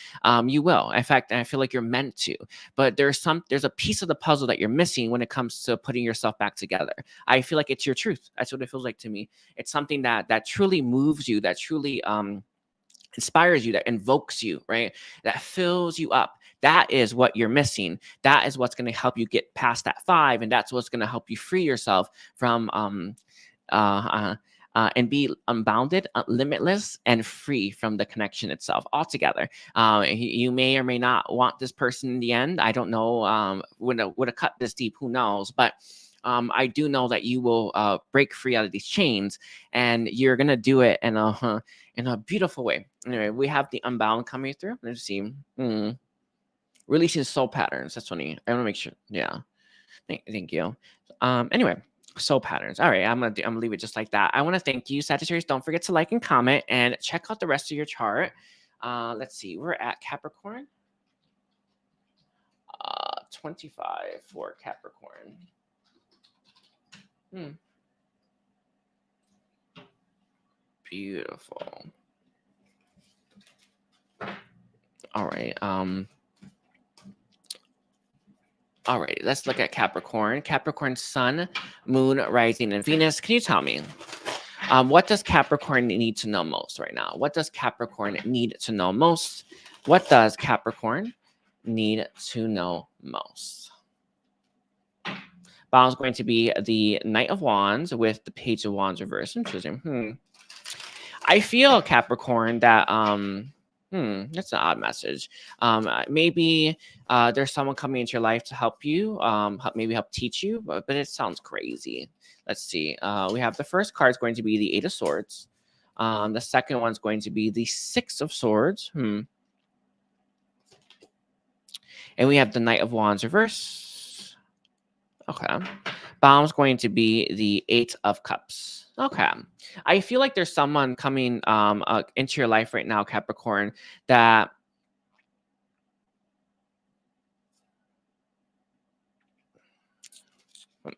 You will. In fact, I feel like you're meant to. But there's a piece of the puzzle that you're missing when it comes to putting yourself back together. I feel like it's your truth. That's what it feels like to me. It's something that truly moves you, that truly inspires you, that invokes you, right? That fills you up. That is what you're missing. That is what's going to help you get past that 5, and that's what's going to help you free yourself from and be unbounded, limitless, and free from the connection itself altogether. You may or may not want this person in the end. I don't know. Would have cut this deep, who knows? But I do know that you will break free out of these chains, and you're gonna do it in a beautiful way. Anyway, we have the unbound coming through. Let's see. Releasing soul patterns. That's funny. I want to make sure. Yeah. Thank you. Anyway, soul patterns. All right, I'm gonna leave it just like that. I want to thank you, Sagittarius. Don't forget to like and comment, and check out the rest of your chart. Let's see. We're at Capricorn. 25 for Capricorn. Beautiful. All right. All right, let's look at Capricorn. Capricorn Sun, Moon, Rising, and Venus. Can you tell me, what does Capricorn need to know most right now? What does Capricorn need to know most? What does Capricorn need to know most? Bottom is going to be the Knight of Wands with the Page of Wands reverse. Interesting. I feel, Capricorn, that that's an odd message. Maybe there's someone coming into your life to help you, maybe help teach you, but it sounds crazy. Let's see. We have the first card is going to be the 8 of Swords. The second one's going to be the 6 of Swords. And we have the Knight of Wands reverse. Okay. Bottom's going to be the 8 of Cups. Okay. I feel like there's someone coming into your life right now, Capricorn, that let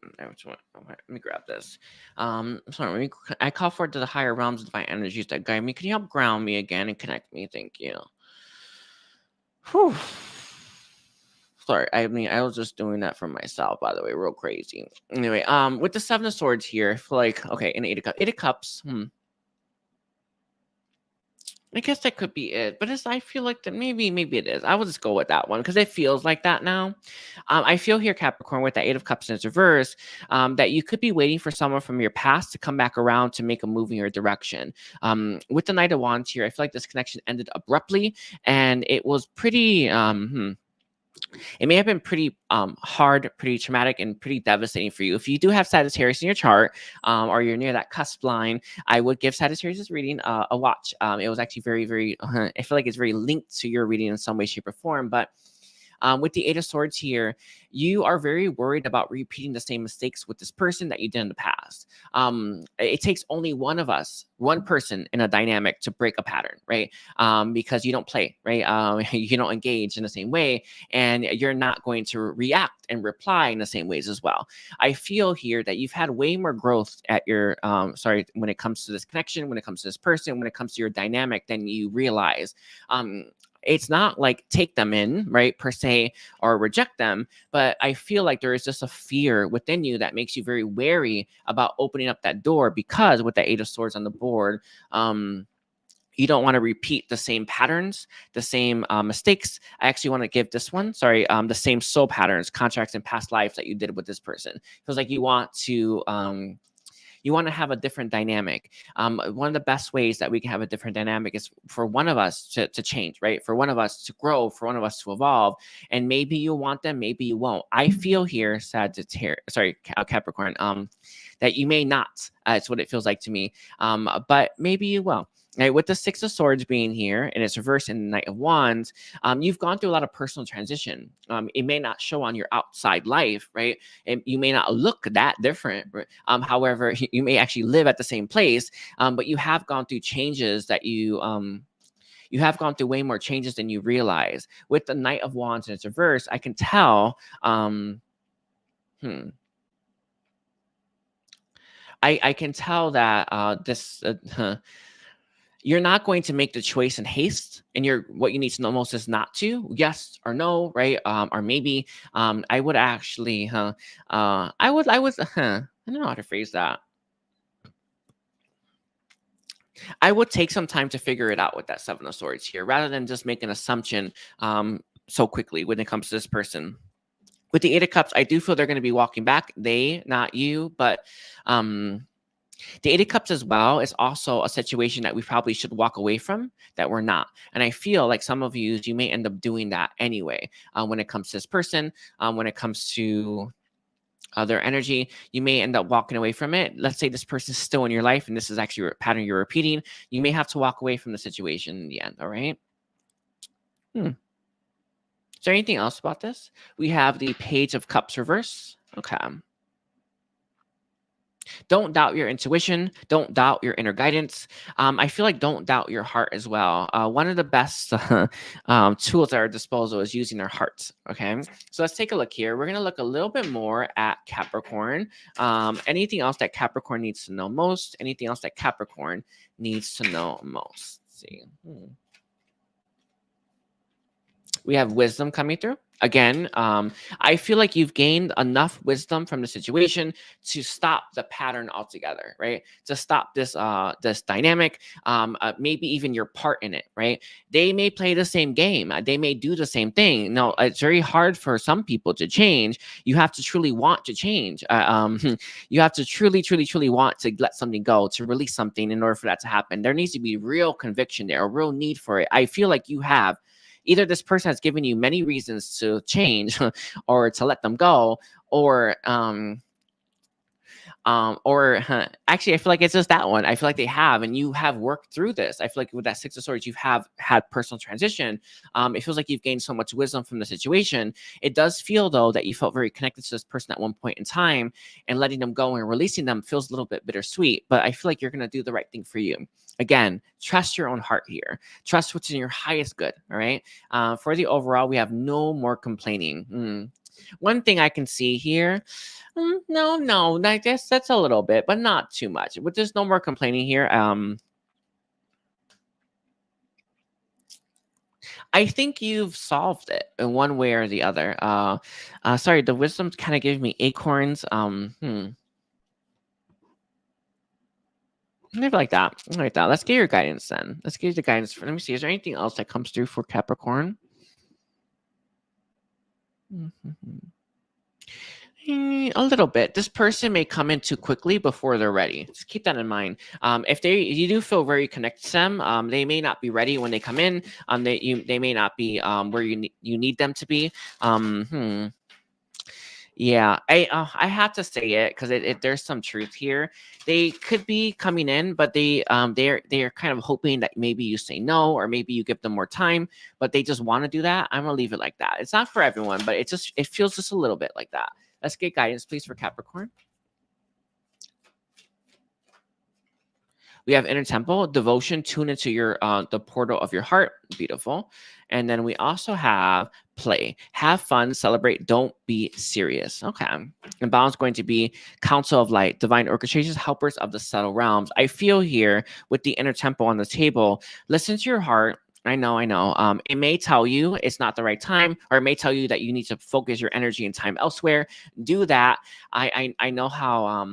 me grab this. Sorry, I call forward to the higher realms of divine energies that guide me. Can you help ground me again and connect me? Thank you. Whew. Sorry, I mean, I was just doing that for myself, by the way, real crazy. Anyway, with the 7 of Swords here, I feel like, okay, an 8 of Cups. 8 of Cups, I guess that could be it, but I feel like that maybe it is. I will just go with that one because it feels like that now. I feel here, Capricorn, with that 8 of Cups in its reverse, that you could be waiting for someone from your past to come back around to make a move in your direction. With the Knight of Wands here, I feel like this connection ended abruptly, and it was pretty. It may have been pretty hard, pretty traumatic, and pretty devastating for you. If you do have Sagittarius in your chart, or you're near that cusp line, I would give Sagittarius' reading a watch. It was actually very, very, I feel like it's very linked to your reading in some way, shape, or form. But with the 8 of Swords here, you are very worried about repeating the same mistakes with this person that you did in the past. It takes only one person in a dynamic to break a pattern, right? Because you don't play, right? You don't engage in the same way, and you're not going to react and reply in the same ways as well. I feel here that you've had way more growth at your, when it comes to this connection, when it comes to this person, when it comes to your dynamic than you realize. It's not like take them in, right, per se, or reject them, but I feel like there is just a fear within you that makes you very wary about opening up that door, because with the 8 of Swords on the board, you don't want to repeat the same patterns, the same mistakes. I actually want to give this one, the same soul patterns, contracts, and past lives that you did with this person. It feels like you want to have a different dynamic. One of the best ways that we can have a different dynamic is for one of us to change, right? For one of us to grow, for one of us to evolve. And maybe you want them, maybe you won't. I feel here, Capricorn, that you may not. It's what it feels like to me. But maybe you will. right? With the Six of Swords being here and it's reversed in the Knight of Wands, you've gone through a lot of personal transition. It may not show on your outside life, right? And you may not look that different. Right? However, you may actually live at the same place, but you have gone through changes that you have gone through way more changes than you realize. With the Knight of Wands and its reverse, I can tell. I can tell that you're not going to make the choice in haste, and what you need to know most is not to. Yes or no, right? Or maybe I would actually, I don't know how to phrase that. I would take some time to figure it out with that Seven of Swords here, rather than just make an assumption so quickly when it comes to this person. With the Eight of Cups, I do feel they're going to be walking back. They, not you, but the Eight of Cups as well is also a situation that we probably should walk away from, that we're not. And I feel like some of you may end up doing that anyway. When it comes to this person, when it comes to their energy, you may end up walking away from it. Let's say this person is still in your life and this is actually a pattern you're repeating. You may have to walk away from the situation in the end, all right? Is there anything else about this? We have the Page of Cups reverse. Okay. Don't doubt your intuition. Don't doubt your inner guidance. I feel like don't doubt your heart as well. One of the best tools at our disposal is using our hearts. Okay, so let's take a look here. We're going to look a little bit more at Capricorn. Anything else that Capricorn needs to know most? Anything else that Capricorn needs to know most? Let's see. We have wisdom coming through. Again, I feel like you've gained enough wisdom from the situation to stop the pattern altogether, right? To stop this this dynamic, maybe even your part in it, right? They may play the same game. They may do the same thing. No, it's very hard for some people to change. You have to truly want to change. You have to truly want to let something go, to release something in order for that to happen. There needs to be real conviction there, a real need for it. I feel like you have. Either this person has given you many reasons to change or to let them go, or actually, I feel like it's just that one. I feel like they have, and you have worked through this. I feel like with that Six of Swords, you have had personal transition. It feels like you've gained so much wisdom from the situation. It does feel, though, that you felt very connected to this person at one point in time, and letting them go and releasing them feels a little bit bittersweet, but I feel like you're going to do the right thing for you. Again, trust your own heart here. Trust what's in your highest good, all right? For the overall, we have no more complaining. One thing I can see here, no, I guess that's a little bit, but not too much. But there's no more complaining here. I think you've solved it in one way or the other. Sorry, the wisdom kind of gave me acorns. Maybe like that. Like that. Let's get your guidance then. Let's get the guidance. Let me see. Is there anything else that comes through for Capricorn? A little bit. This person may come in too quickly before they're ready. Just keep that in mind. If you do feel very connected to them, they may not be ready when they come in. They may not be where you need them to be. Yeah, I have to say it because there's some truth here. They could be coming in, but they're kind of hoping that maybe you say no, or maybe you give them more time, but they just want to do that. I'm gonna leave it like that. It's not for everyone, but it feels just a little bit like that. Let's get guidance, please, for Capricorn. We have inner temple, devotion, tune into your the portal of your heart. Beautiful. And then we also have play. Have fun, celebrate, don't be serious. Okay. And balance going to be council of light, divine orchestrations, helpers of the subtle realms. I feel here with the inner temple on the table, listen to your heart. I know. It may tell you it's not the right time, or it may tell you that you need to focus your energy and time elsewhere. Do that. I know how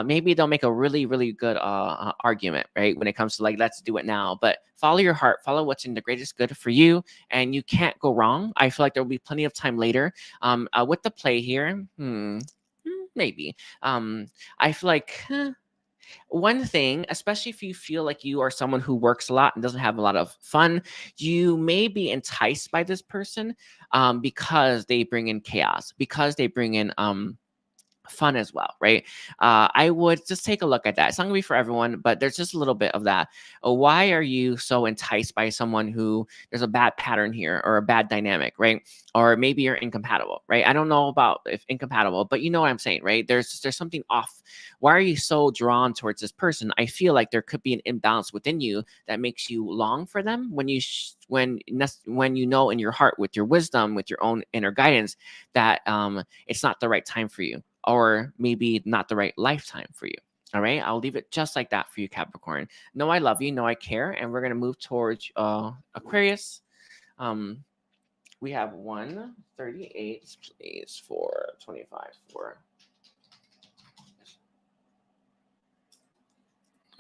maybe they'll make a really, really good argument, right? When it comes to like, let's do it now. But follow your heart, follow what's in the greatest good for you, and you can't go wrong. I feel like there will be plenty of time later. With the play here, maybe. I feel like one thing, especially if you feel like you are someone who works a lot and doesn't have a lot of fun, you may be enticed by this person because they bring in chaos, because they bring in fun as well, right? I would just take a look at that. It's not gonna be for everyone, but there's just a little bit of that. Why are you so enticed by someone who there's a bad pattern here or a bad dynamic, right? Or maybe you're incompatible, right? I don't know about if incompatible, but you know what I'm saying, right? There's something off. Why are you so drawn towards this person? I feel like there could be an imbalance within you that makes you long for them when when you know in your heart with your wisdom, with your own inner guidance that it's not the right time for you, or maybe not the right lifetime for you. All right, I'll leave it just like that for you, Capricorn. No, I love you. No, I care. And we're gonna move towards Aquarius. We have 138, please, for 25 for.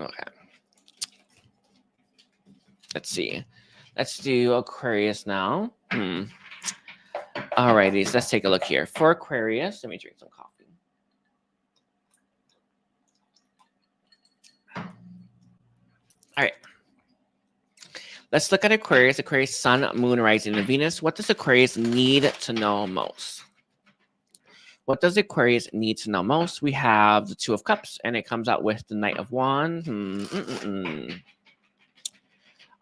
Okay. Let's see. Let's do Aquarius now. All righties, let's take a look here. For Aquarius, let me drink some coffee. All right. Let's look at Aquarius. Aquarius, Sun, Moon, Rising, and Venus. What does Aquarius need to know most? What does Aquarius need to know most? We have the Two of Cups, and it comes out with the Knight of Wands.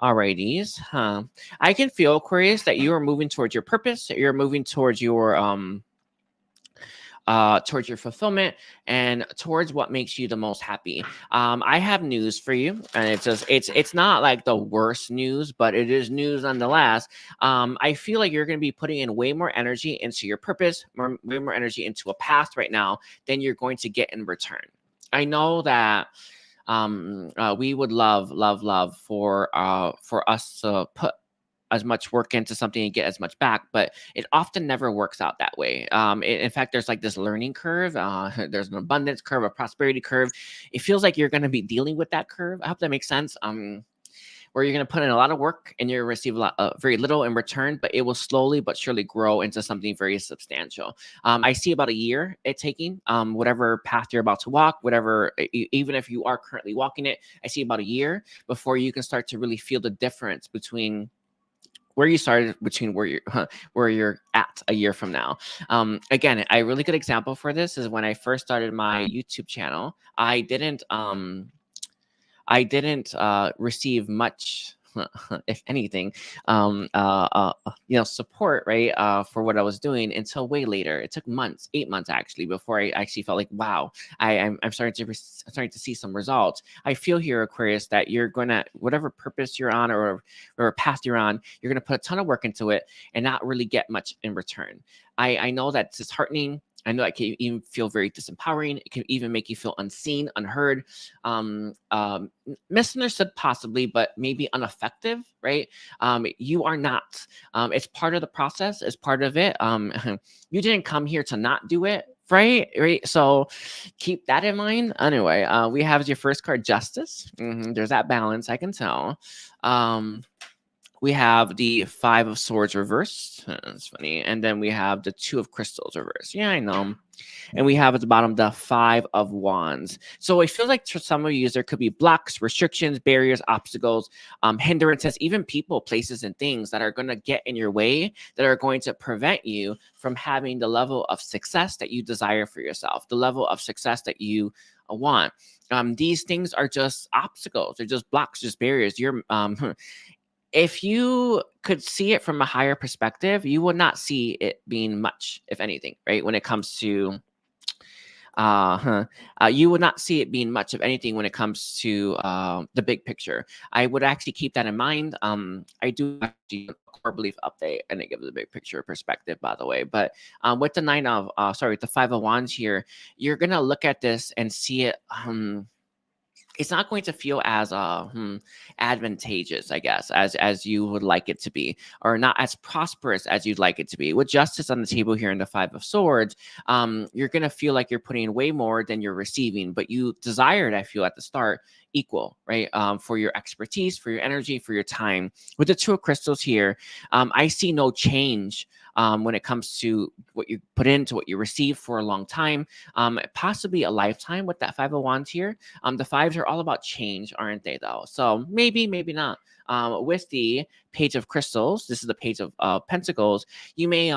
Alrighties. I can feel, Aquarius, that you are moving towards your purpose. You're moving towards your fulfillment and towards what makes you the most happy. I have news for you, and it's not like the worst news, but it is news nonetheless. I feel like you're going to be putting in way more energy into your purpose, way more energy into a path right now than you're going to get in return. I know that we would love for us to put as much work into something and get as much back, but it often never works out that way. In fact, there's like this learning curve. There's an abundance curve, a prosperity curve. It feels like you're going to be dealing with that curve. I hope that makes sense. Where you're going to put in a lot of work and you receive a lot, very little in return, but it will slowly but surely grow into something very substantial. I see about a year it taking, whatever path you're about to walk, whatever, even if you are currently walking it, I see about a year before you can start to really feel the difference between where you started between where you're at a year from now. Again, a really good example for this is when I first started my YouTube channel. I didn't receive much, if anything, support, right, for what I was doing until way later. It took months, 8 months actually, before I actually felt like, wow, I'm starting to see some results. I feel here, Aquarius, that you're gonna, whatever purpose you're on or path you're on, you're gonna put a ton of work into it and not really get much in return. I know that's disheartening. I know it can even feel very disempowering. It can even make you feel unseen, unheard, misunderstood possibly, but maybe ineffective, right? You are not. It's part of the process. It's part of it. You didn't come here to not do it, right? So keep that in mind. Anyway, we have your first card, Justice. There's that balance, I can tell. We have the Five of Swords reversed. That's funny. And then we have the Two of Crystals reversed. Yeah, I know. And we have at the bottom the Five of Wands. So it feels like for some of you, there could be blocks, restrictions, barriers, obstacles, hindrances, even people, places, and things that are going to get in your way, that are going to prevent you from having the level of success that you desire for yourself, the level of success that you want. These things are just obstacles. They're just blocks, just barriers. If you could see it from a higher perspective, you would not see it being much, if anything, right? When it comes to, you would not see it being much of anything when it comes to the big picture. I would actually keep that in mind. I do actually a core belief update, and it gives a big picture perspective, by the way. But with the the Five of Wands here, you're gonna look at this and see it. It's not going to feel as advantageous, I guess, as you would like it to be, or not as prosperous as you'd like it to be. With Justice on the table here in the Five of Swords, you're going to feel like you're putting way more than you're receiving, but you desired, I feel, at the start, equal, right? For your expertise, for your energy, for your time. With the Two of Crystals here, I see no change when it comes to what you put into what you receive for a long time, possibly a lifetime with that Five of Wands here. The fives are all about change, aren't they, though? So maybe not. With the Page of Crystals, this is the Page of Pentacles, you may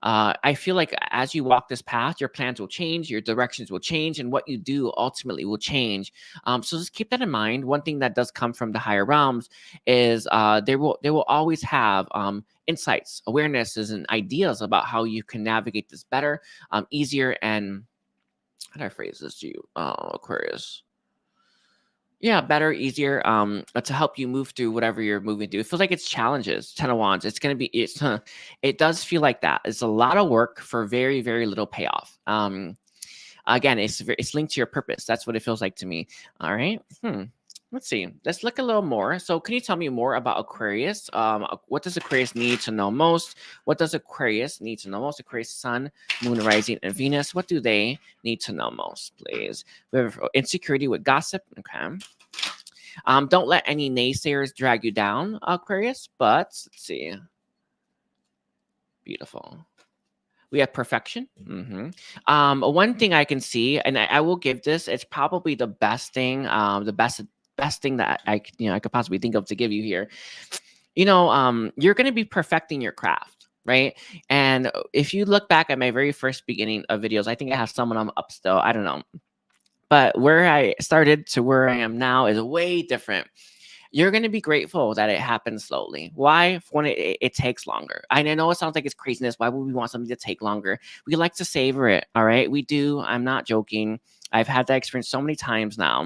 I feel like as you walk this path, your plans will change, your directions will change, and what you do ultimately will change. So just keep that in mind. One thing that does come from the higher realms is they will always have insights, awarenesses, and ideas about how you can navigate this better, easier, and how do I phrase this to you, Aquarius? Yeah, better, easier, to help you move through whatever you're moving through. It feels like it's challenges, 10 of Wands. It's gonna be it does feel like that. It's a lot of work for very, very little payoff. Again, it's linked to your purpose. That's what it feels like to me. All right. Let's see. Let's look a little more. So, can you tell me more about Aquarius? What does Aquarius need to know most? What does Aquarius need to know most? Aquarius Sun, Moon, Rising, and Venus. What do they need to know most, please? We have insecurity with gossip. Okay. Don't let any naysayers drag you down, Aquarius. But let's see. Beautiful. We have perfection. One thing I can see, and I will give this, it's probably the best thing, the best thing that I could possibly think of to give you here. You're going to be perfecting your craft, right? And if you look back at my very first beginning of videos, I think I have some of them up still. I don't know. But where I started to where I am now is way different. You're going to be grateful that it happens slowly. Why? When it takes longer. I know it sounds like it's craziness. Why would we want something to take longer? We like to savor it. All right. We do. I'm not joking. I've had that experience so many times now.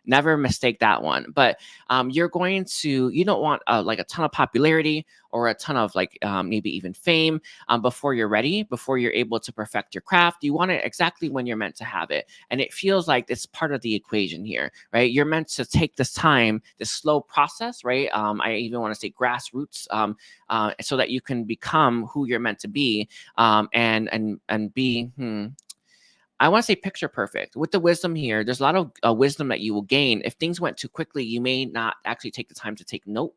Never mistake that one. But you don't want like a ton of popularity or a ton of like maybe even fame before you're ready, before you're able to perfect your craft. You want it exactly when you're meant to have it. And it feels like it's part of the equation here, right? You're meant to take this time, this slow process, right? I even want to say grassroots, so that you can become who you're meant to be, and be. I want to say picture perfect. With the wisdom here, there's a lot of wisdom that you will gain. If things went too quickly, you may not actually take the time to take note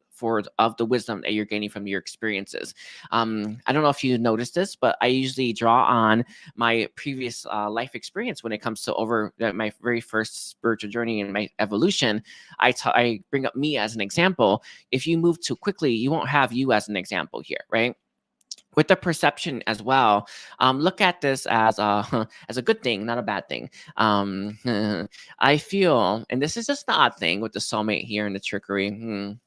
of the wisdom that you're gaining from your experiences. I don't know if you noticed this, but I usually draw on my previous life experience when it comes to my very first spiritual journey and my evolution. I bring up me as an example. If you move too quickly, you won't have you as an example here, right? With the perception as well, look at this as as a good thing, not a bad thing. I feel, and this is just the odd thing with the soulmate here and the trickery.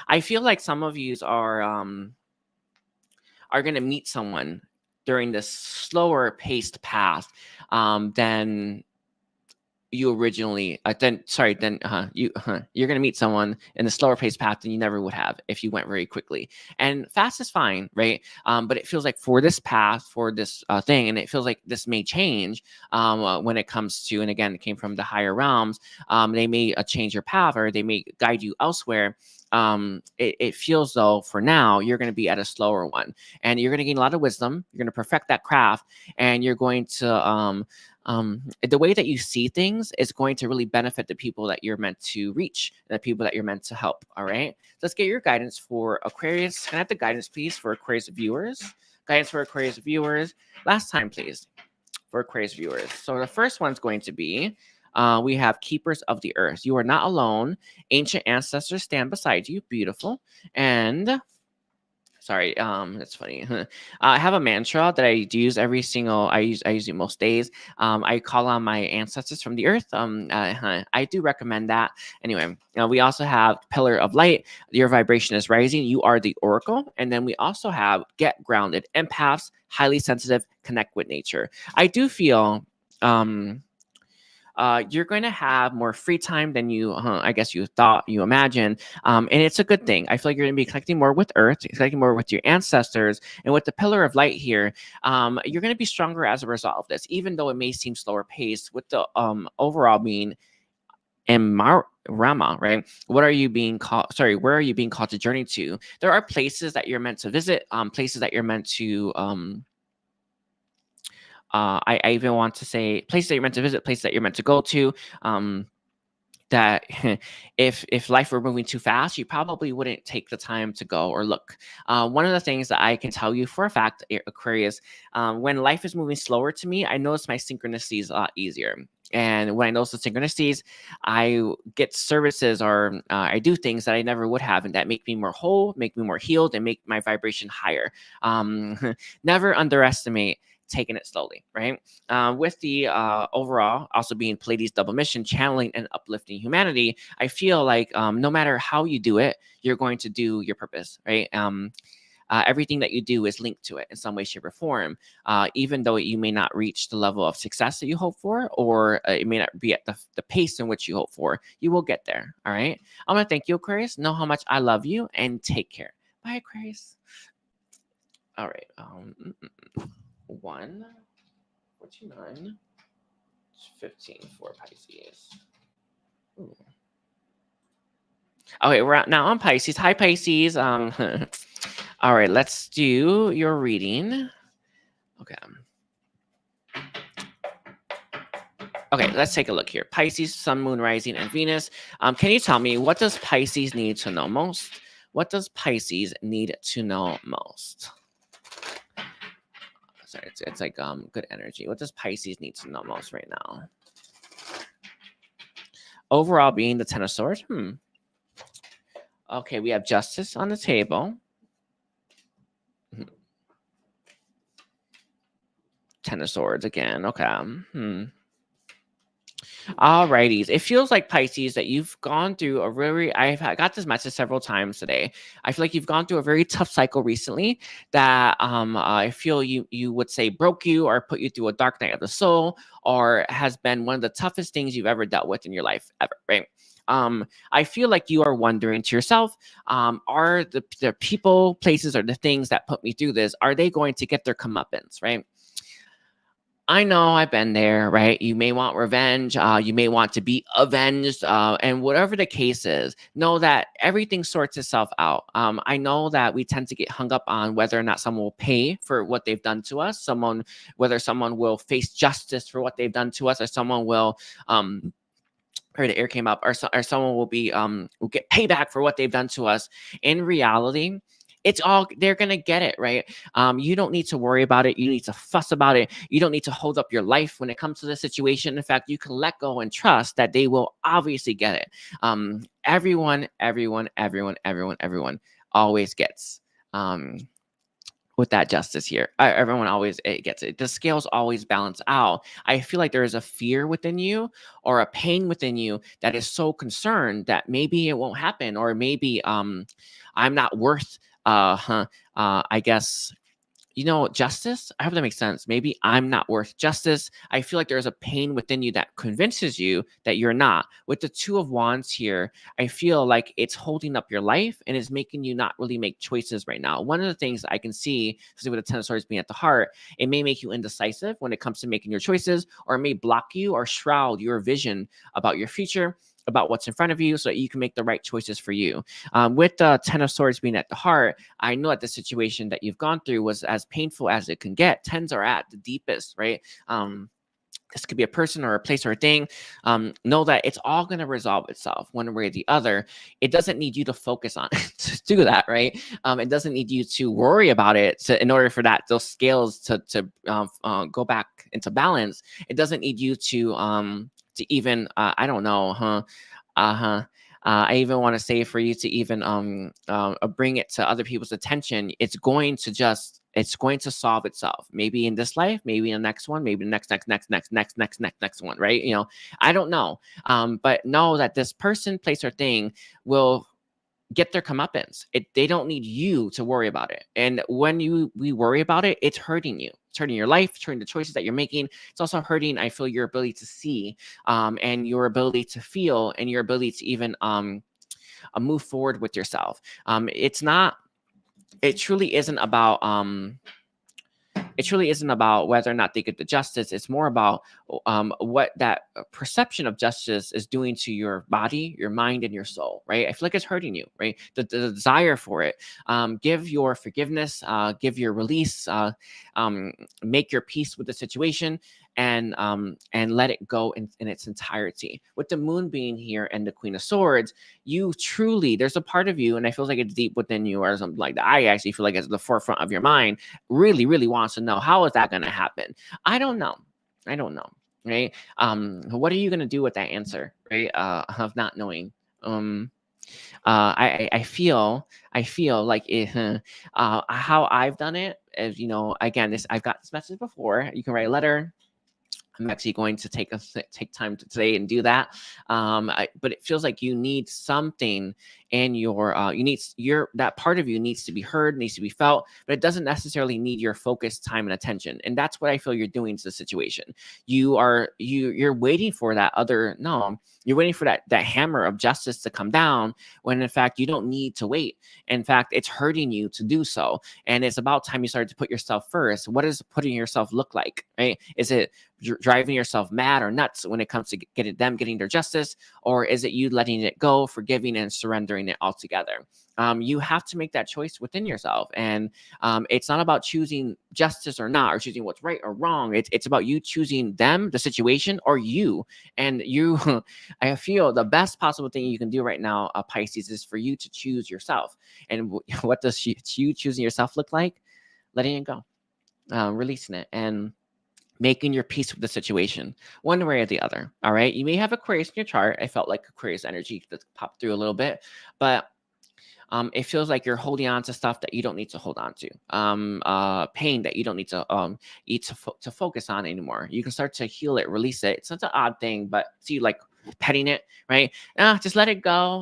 I feel like some of you are going to meet someone during this slower paced path than you originally you're going to meet someone in a slower paced path than you never would have if you went very quickly. And fast is fine, right? But it feels like for this path, for this thing, and it feels like this may change when it comes to, and again, it came from the higher realms. They may change your path, or they may guide you elsewhere. It feels though for now you're going to be at a slower one, and you're going to gain a lot of wisdom. You're going to perfect that craft, and you're going to the way that you see things is going to really benefit the people that you're meant to reach, and the people that you're meant to help. All right. Let's get your guidance for Aquarius. Can I have the guidance, please, for Aquarius viewers? Guidance for Aquarius viewers. Last time, please, for Aquarius viewers. So the first one's going to be, we have Keepers of the Earth. You are not alone. Ancient ancestors stand beside you. Beautiful. And sorry, that's funny. I have a mantra that I use I use it most days. I call on my ancestors from the earth. I do recommend that. Anyway, we also have Pillar of Light. Your vibration is rising. You are the oracle. And then we also have Get Grounded. Empaths, highly sensitive, connect with nature. I do feel you're going to have more free time than you imagine. And it's a good thing. I feel like you're going to be connecting more with Earth, connecting more with your ancestors. And with the Pillar of Light here, you're going to be stronger as a result of this, even though it may seem slower paced, with the overall being Rama, right? What are you being called? Sorry, where are you being called to journey to? There are places that you're meant to visit, places that you're meant to I even want to say places that you're meant to visit, places that you're meant to go to. That if life were moving too fast, you probably wouldn't take the time to go or look. One of the things that I can tell you for a fact, Aquarius, when life is moving slower to me, I notice my synchronicities a lot easier. And when I notice the synchronicities, I get services or I do things that I never would have, and that make me more whole, make me more healed, and make my vibration higher. Never underestimate taking it slowly, right? With the overall also being Pleiades double mission, channeling and uplifting humanity, I feel like no matter how you do it, you're going to do your purpose, right? Everything that you do is linked to it in some way, shape, or form. Even though you may not reach the level of success that you hope for, or it may not be at the pace in which you hope for, you will get there. All right. I'm going to thank you, Aquarius. Know how much I love you, and take care. Bye, Aquarius. All right. 1, 49, 15 for Pisces. Ooh. Okay, we're out now on Pisces. Hi, Pisces. All right, let's do your reading. Okay. Okay, let's take a look here. Pisces, Sun, Moon, Rising, and Venus. Can you tell me, what does Pisces need to know most? What does Pisces need to know most? Sorry, it's like good energy. What does Pisces need to know most right now? Overall, being the Ten of Swords. Okay, we have Justice on the table. Ten of Swords again. Okay. Alrighties. It feels like, Pisces, that you've gone through a really, I've got this message several times today. I feel like you've gone through a very tough cycle recently that I feel you would say broke you or put you through a dark night of the soul, or has been one of the toughest things you've ever dealt with in your life ever, right? I feel like you are wondering to yourself, are the people, places, or the things that put me through this, are they going to get their comeuppance, right? I know, I've been there, right? You may want revenge. You may want to be avenged. And whatever the case is, know that everything sorts itself out. I know that we tend to get hung up on whether or not someone will pay for what they've done to us. Whether someone will face justice for what they've done to us, or someone will, or the air came up, or someone will get payback for what they've done to us. In reality, they're gonna get it, right? You don't need to worry about it. You need to fuss about it. You don't need to hold up your life when it comes to the situation. In fact, you can let go and trust that they will obviously get it. Everyone always gets with that justice here. Everyone always gets it. The scales always balance out. I feel like there is a fear within you, or a pain within you, that is so concerned that maybe it won't happen, or maybe I'm not worth I guess, justice. I hope that makes sense. Maybe I'm not worth justice. I feel like there's a pain within you that convinces you that you're not. With the Two of Wands here, I feel like it's holding up your life and is making you not really make choices right now. One of the things I can see, especially with the Ten of Swords being at the heart, it may make you indecisive when it comes to making your choices, or it may block you or shroud your vision about your future, about what's in front of you, so that you can make the right choices for you. With the Ten of Swords being at the heart, I know that the situation that you've gone through was as painful as it can get. Tens are at the deepest, right? This could be a person or a place or a thing. Know that it's all going to resolve itself one way or the other. It doesn't need you to focus on it to do that, right? It doesn't need you to worry about it in order for those scales to go back into balance. It doesn't need you to even I don't know, I even want to say, for you to even bring it to other people's attention. It's going to solve itself. Maybe in this life, maybe in the next one, maybe the next one, right? I don't know. But know that this person, place, or thing will get their comeuppance. They don't need you to worry about it. And when we worry about it, it's hurting you. It's hurting your life, it's hurting the choices that you're making. It's also hurting, I feel, your ability to see, and your ability to feel, and your ability to even move forward with yourself. It truly isn't about whether or not they get the justice. It's more about what that perception of justice is doing to your body, your mind, and your soul, right? I feel like it's hurting you, right? The desire for it. Give your forgiveness, give your release, make your peace with the situation, and let it go in its entirety. With the Moon being here and the Queen of Swords, you truly, there's a part of you, and I feel like it's deep within you, or something like that. I actually feel like it's at the forefront of your mind, really, really wants to know, how is that going to happen? I don't know. right? What are you going to do with that answer, right? Of not knowing. I feel like how I've done it is, you know, again, I've got this message before. You can write a letter. I'm actually going to take time to today and do that. But it feels like you need something in your that part of you needs to be heard, needs to be felt, but it doesn't necessarily need your focus, time, and attention. And that's what I feel you're doing to the situation. You're waiting for that other no. You're waiting for that hammer of justice to come down when in fact you don't need to wait. In fact, it's hurting you to do so. And it's about time you started to put yourself first. What does putting yourself look like, right? Is it driving yourself mad or nuts when it comes to getting their justice, or is it you letting it go, forgiving and surrendering it altogether? You have to make that choice within yourself, and it's not about choosing justice or not, or choosing what's right or wrong. It's about you choosing them, the situation, or you. And you, I feel the best possible thing you can do right now, Pisces, is for you to choose yourself. And what does you choosing yourself look like? Letting it go, releasing it, and making your peace with the situation, one way or the other. All right. You may have Aquarius in your chart. I felt like Aquarius energy that popped through a little bit, but it feels like you're holding on to stuff that you don't need to hold on to, pain that you don't need to focus on anymore. You can start to heal it, release it. It's such an odd thing, but see, like petting it, right? Just let it go,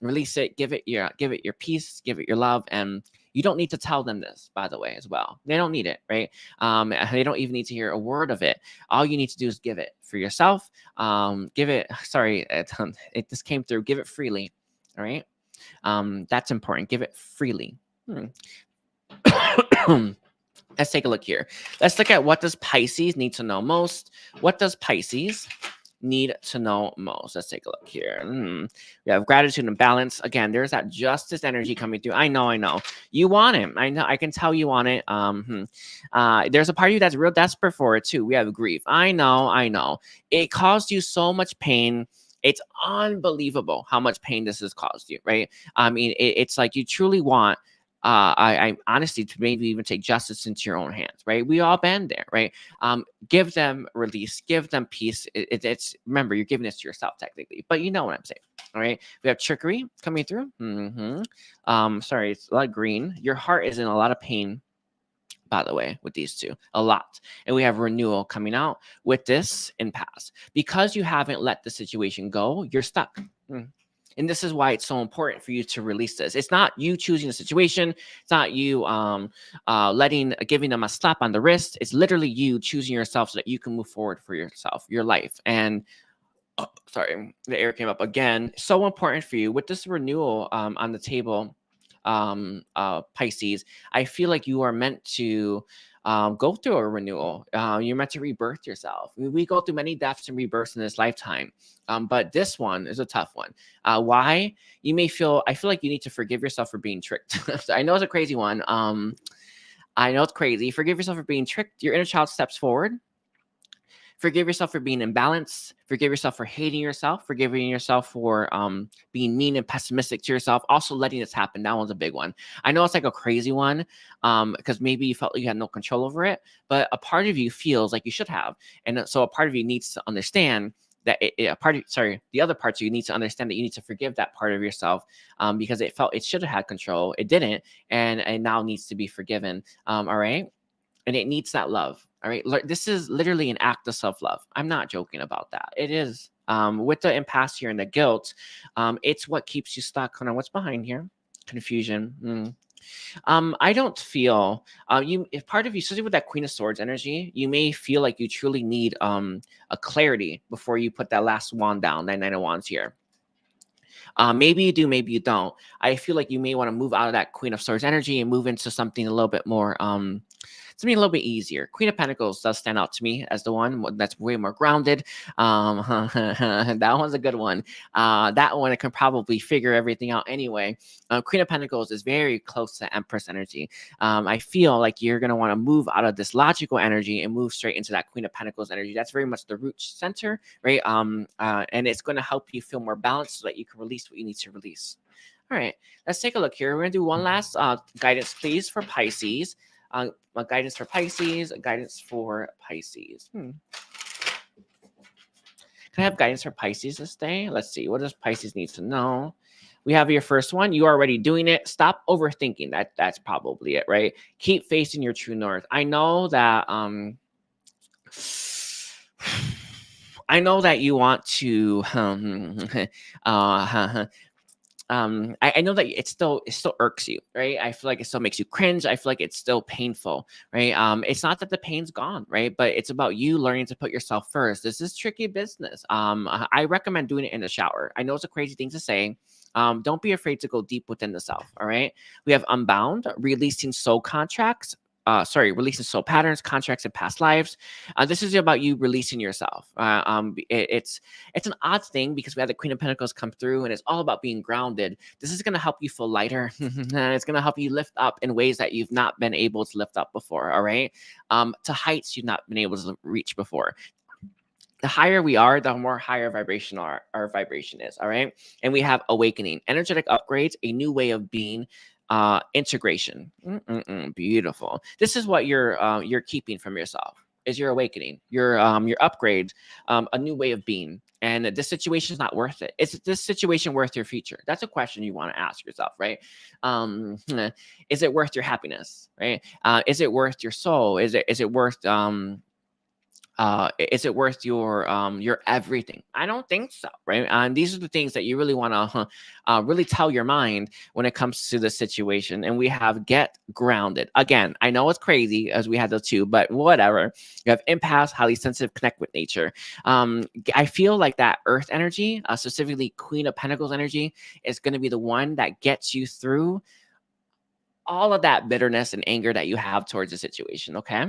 release it, give it your peace, give it your love, and you don't need to tell them this, by the way, as well. They don't need it, right? They don't even need to hear a word of it. All you need to do is give it for yourself. Give it. Sorry, it just came through. Give it freely. All right. That's important. Give it freely. Let's take a look here. Let's look at what does Pisces need to know most. What does Pisces need to know most? Let's take a look here. We have gratitude and balance. Again, there's that justice energy coming through. I know. You want it. I know. I can tell you want it. There's a part of you that's real desperate for it too. We have grief. I know. It caused you so much pain. It's unbelievable how much pain this has caused you, right? I mean, it's like you truly want, I honestly, to maybe even take justice into your own hands, right? We all been there, right? Give them release, give them peace. It's remember, you're giving this to yourself technically, but you know what I'm saying, all right? We have trickery coming through. Sorry, it's a lot of green. Your heart is in a lot of pain, by the way, with these two, a lot. And we have renewal coming out with this impasse. Because you haven't let the situation go, you're stuck. And this is why it's so important for you to release this. It's not you choosing the situation. It's not you giving them a slap on the wrist. It's literally you choosing yourself so that you can move forward for yourself, your life. And sorry, the air came up again. So important for you with this renewal on the table. Pisces, I feel like you are meant to go through a renewal. You're meant to rebirth yourself. We go through many deaths and rebirths in this lifetime, but this one is a tough one. Why? I feel like you need to forgive yourself for being tricked. I know it's a crazy one. I know it's crazy. Forgive yourself for being tricked. Your inner child steps forward. Forgive yourself for being imbalanced. Forgive yourself for hating yourself. Forgiving yourself for being mean and pessimistic to yourself. Also letting this happen. That one's a big one. I know it's like a crazy one because maybe you felt like you had no control over it, but a part of you feels like you should have. And so a part of you needs to understand that the other parts of you need to understand that you need to forgive that part of yourself because it felt it should have had control. It didn't. And it now needs to be forgiven. All right. And it needs that love. All right. This is literally an act of self-love. I'm not joking about that. It is. With the impasse here and the guilt, it's what keeps you stuck. Hold on, what's behind here? Confusion. I don't feel if part of you, especially with that Queen of Swords energy, you may feel like you truly need a clarity before you put that last wand down, that Knight of Wands here. Maybe you do, maybe you don't. I feel like you may want to move out of that Queen of Swords energy and move into something a little bit more something a little bit easier. Queen of Pentacles does stand out to me as the one that's way more grounded. That one's a good one. That one, I can probably figure everything out anyway. Queen of Pentacles is very close to Empress energy. I feel like you're going to want to move out of this logical energy and move straight into that Queen of Pentacles energy. That's very much the root center, right? And it's going to help you feel more balanced so that you can release what you need to release. All right, let's take a look here. We're going to do one last guidance, please, for Pisces. Guidance for Pisces, guidance for Pisces. Can I have guidance for Pisces this day? Let's see. What does Pisces need to know? We have your first one. You're already doing it. Stop overthinking. That's probably it, right? Keep facing your true north. I know that I know that you want to I know that it still irks you, right? I feel like it still makes you cringe. I feel like it's still painful, right? It's not that the pain's gone, right? But it's about you learning to put yourself first. This is tricky business. I recommend doing it in the shower. I know it's a crazy thing to say. Don't be afraid to go deep within the self. All right. We have Unbound, releasing soul contracts. Releasing soul patterns, contracts, and past lives. This is about you releasing yourself. It's an odd thing because we have the Queen of Pentacles come through, and it's all about being grounded. This is going to help you feel lighter. It's going to help you lift up in ways that you've not been able to lift up before. All right, to heights you've not been able to reach before. The higher we are, the more higher vibration our vibration is. All right, and we have awakening, energetic upgrades, a new way of being. Integration. Beautiful. This is what you're keeping from yourself, is your awakening, your upgrades, a new way of being. And this situation is not worth it. Is this situation worth your future? That's a question you want to ask yourself, right? Is it worth your happiness, right? Is it worth your soul? Is it worth is it worth your everything? I don't think so, right? And these are the things that you really want to really tell your mind when it comes to the situation. And we have get grounded. Again, I know it's crazy as we had the two, but whatever. You have empaths, highly sensitive, connect with nature. I feel like that earth energy, specifically Queen of Pentacles energy, is going to be the one that gets you through all of that bitterness and anger that you have towards the situation. Okay.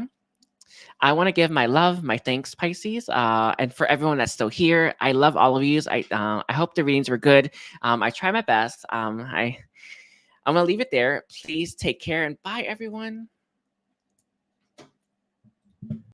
I want to give my love, my thanks, Pisces, and for everyone that's still here. I love all of you. I hope the readings were good. I try my best. I'm gonna leave it there. Please take care and bye, everyone.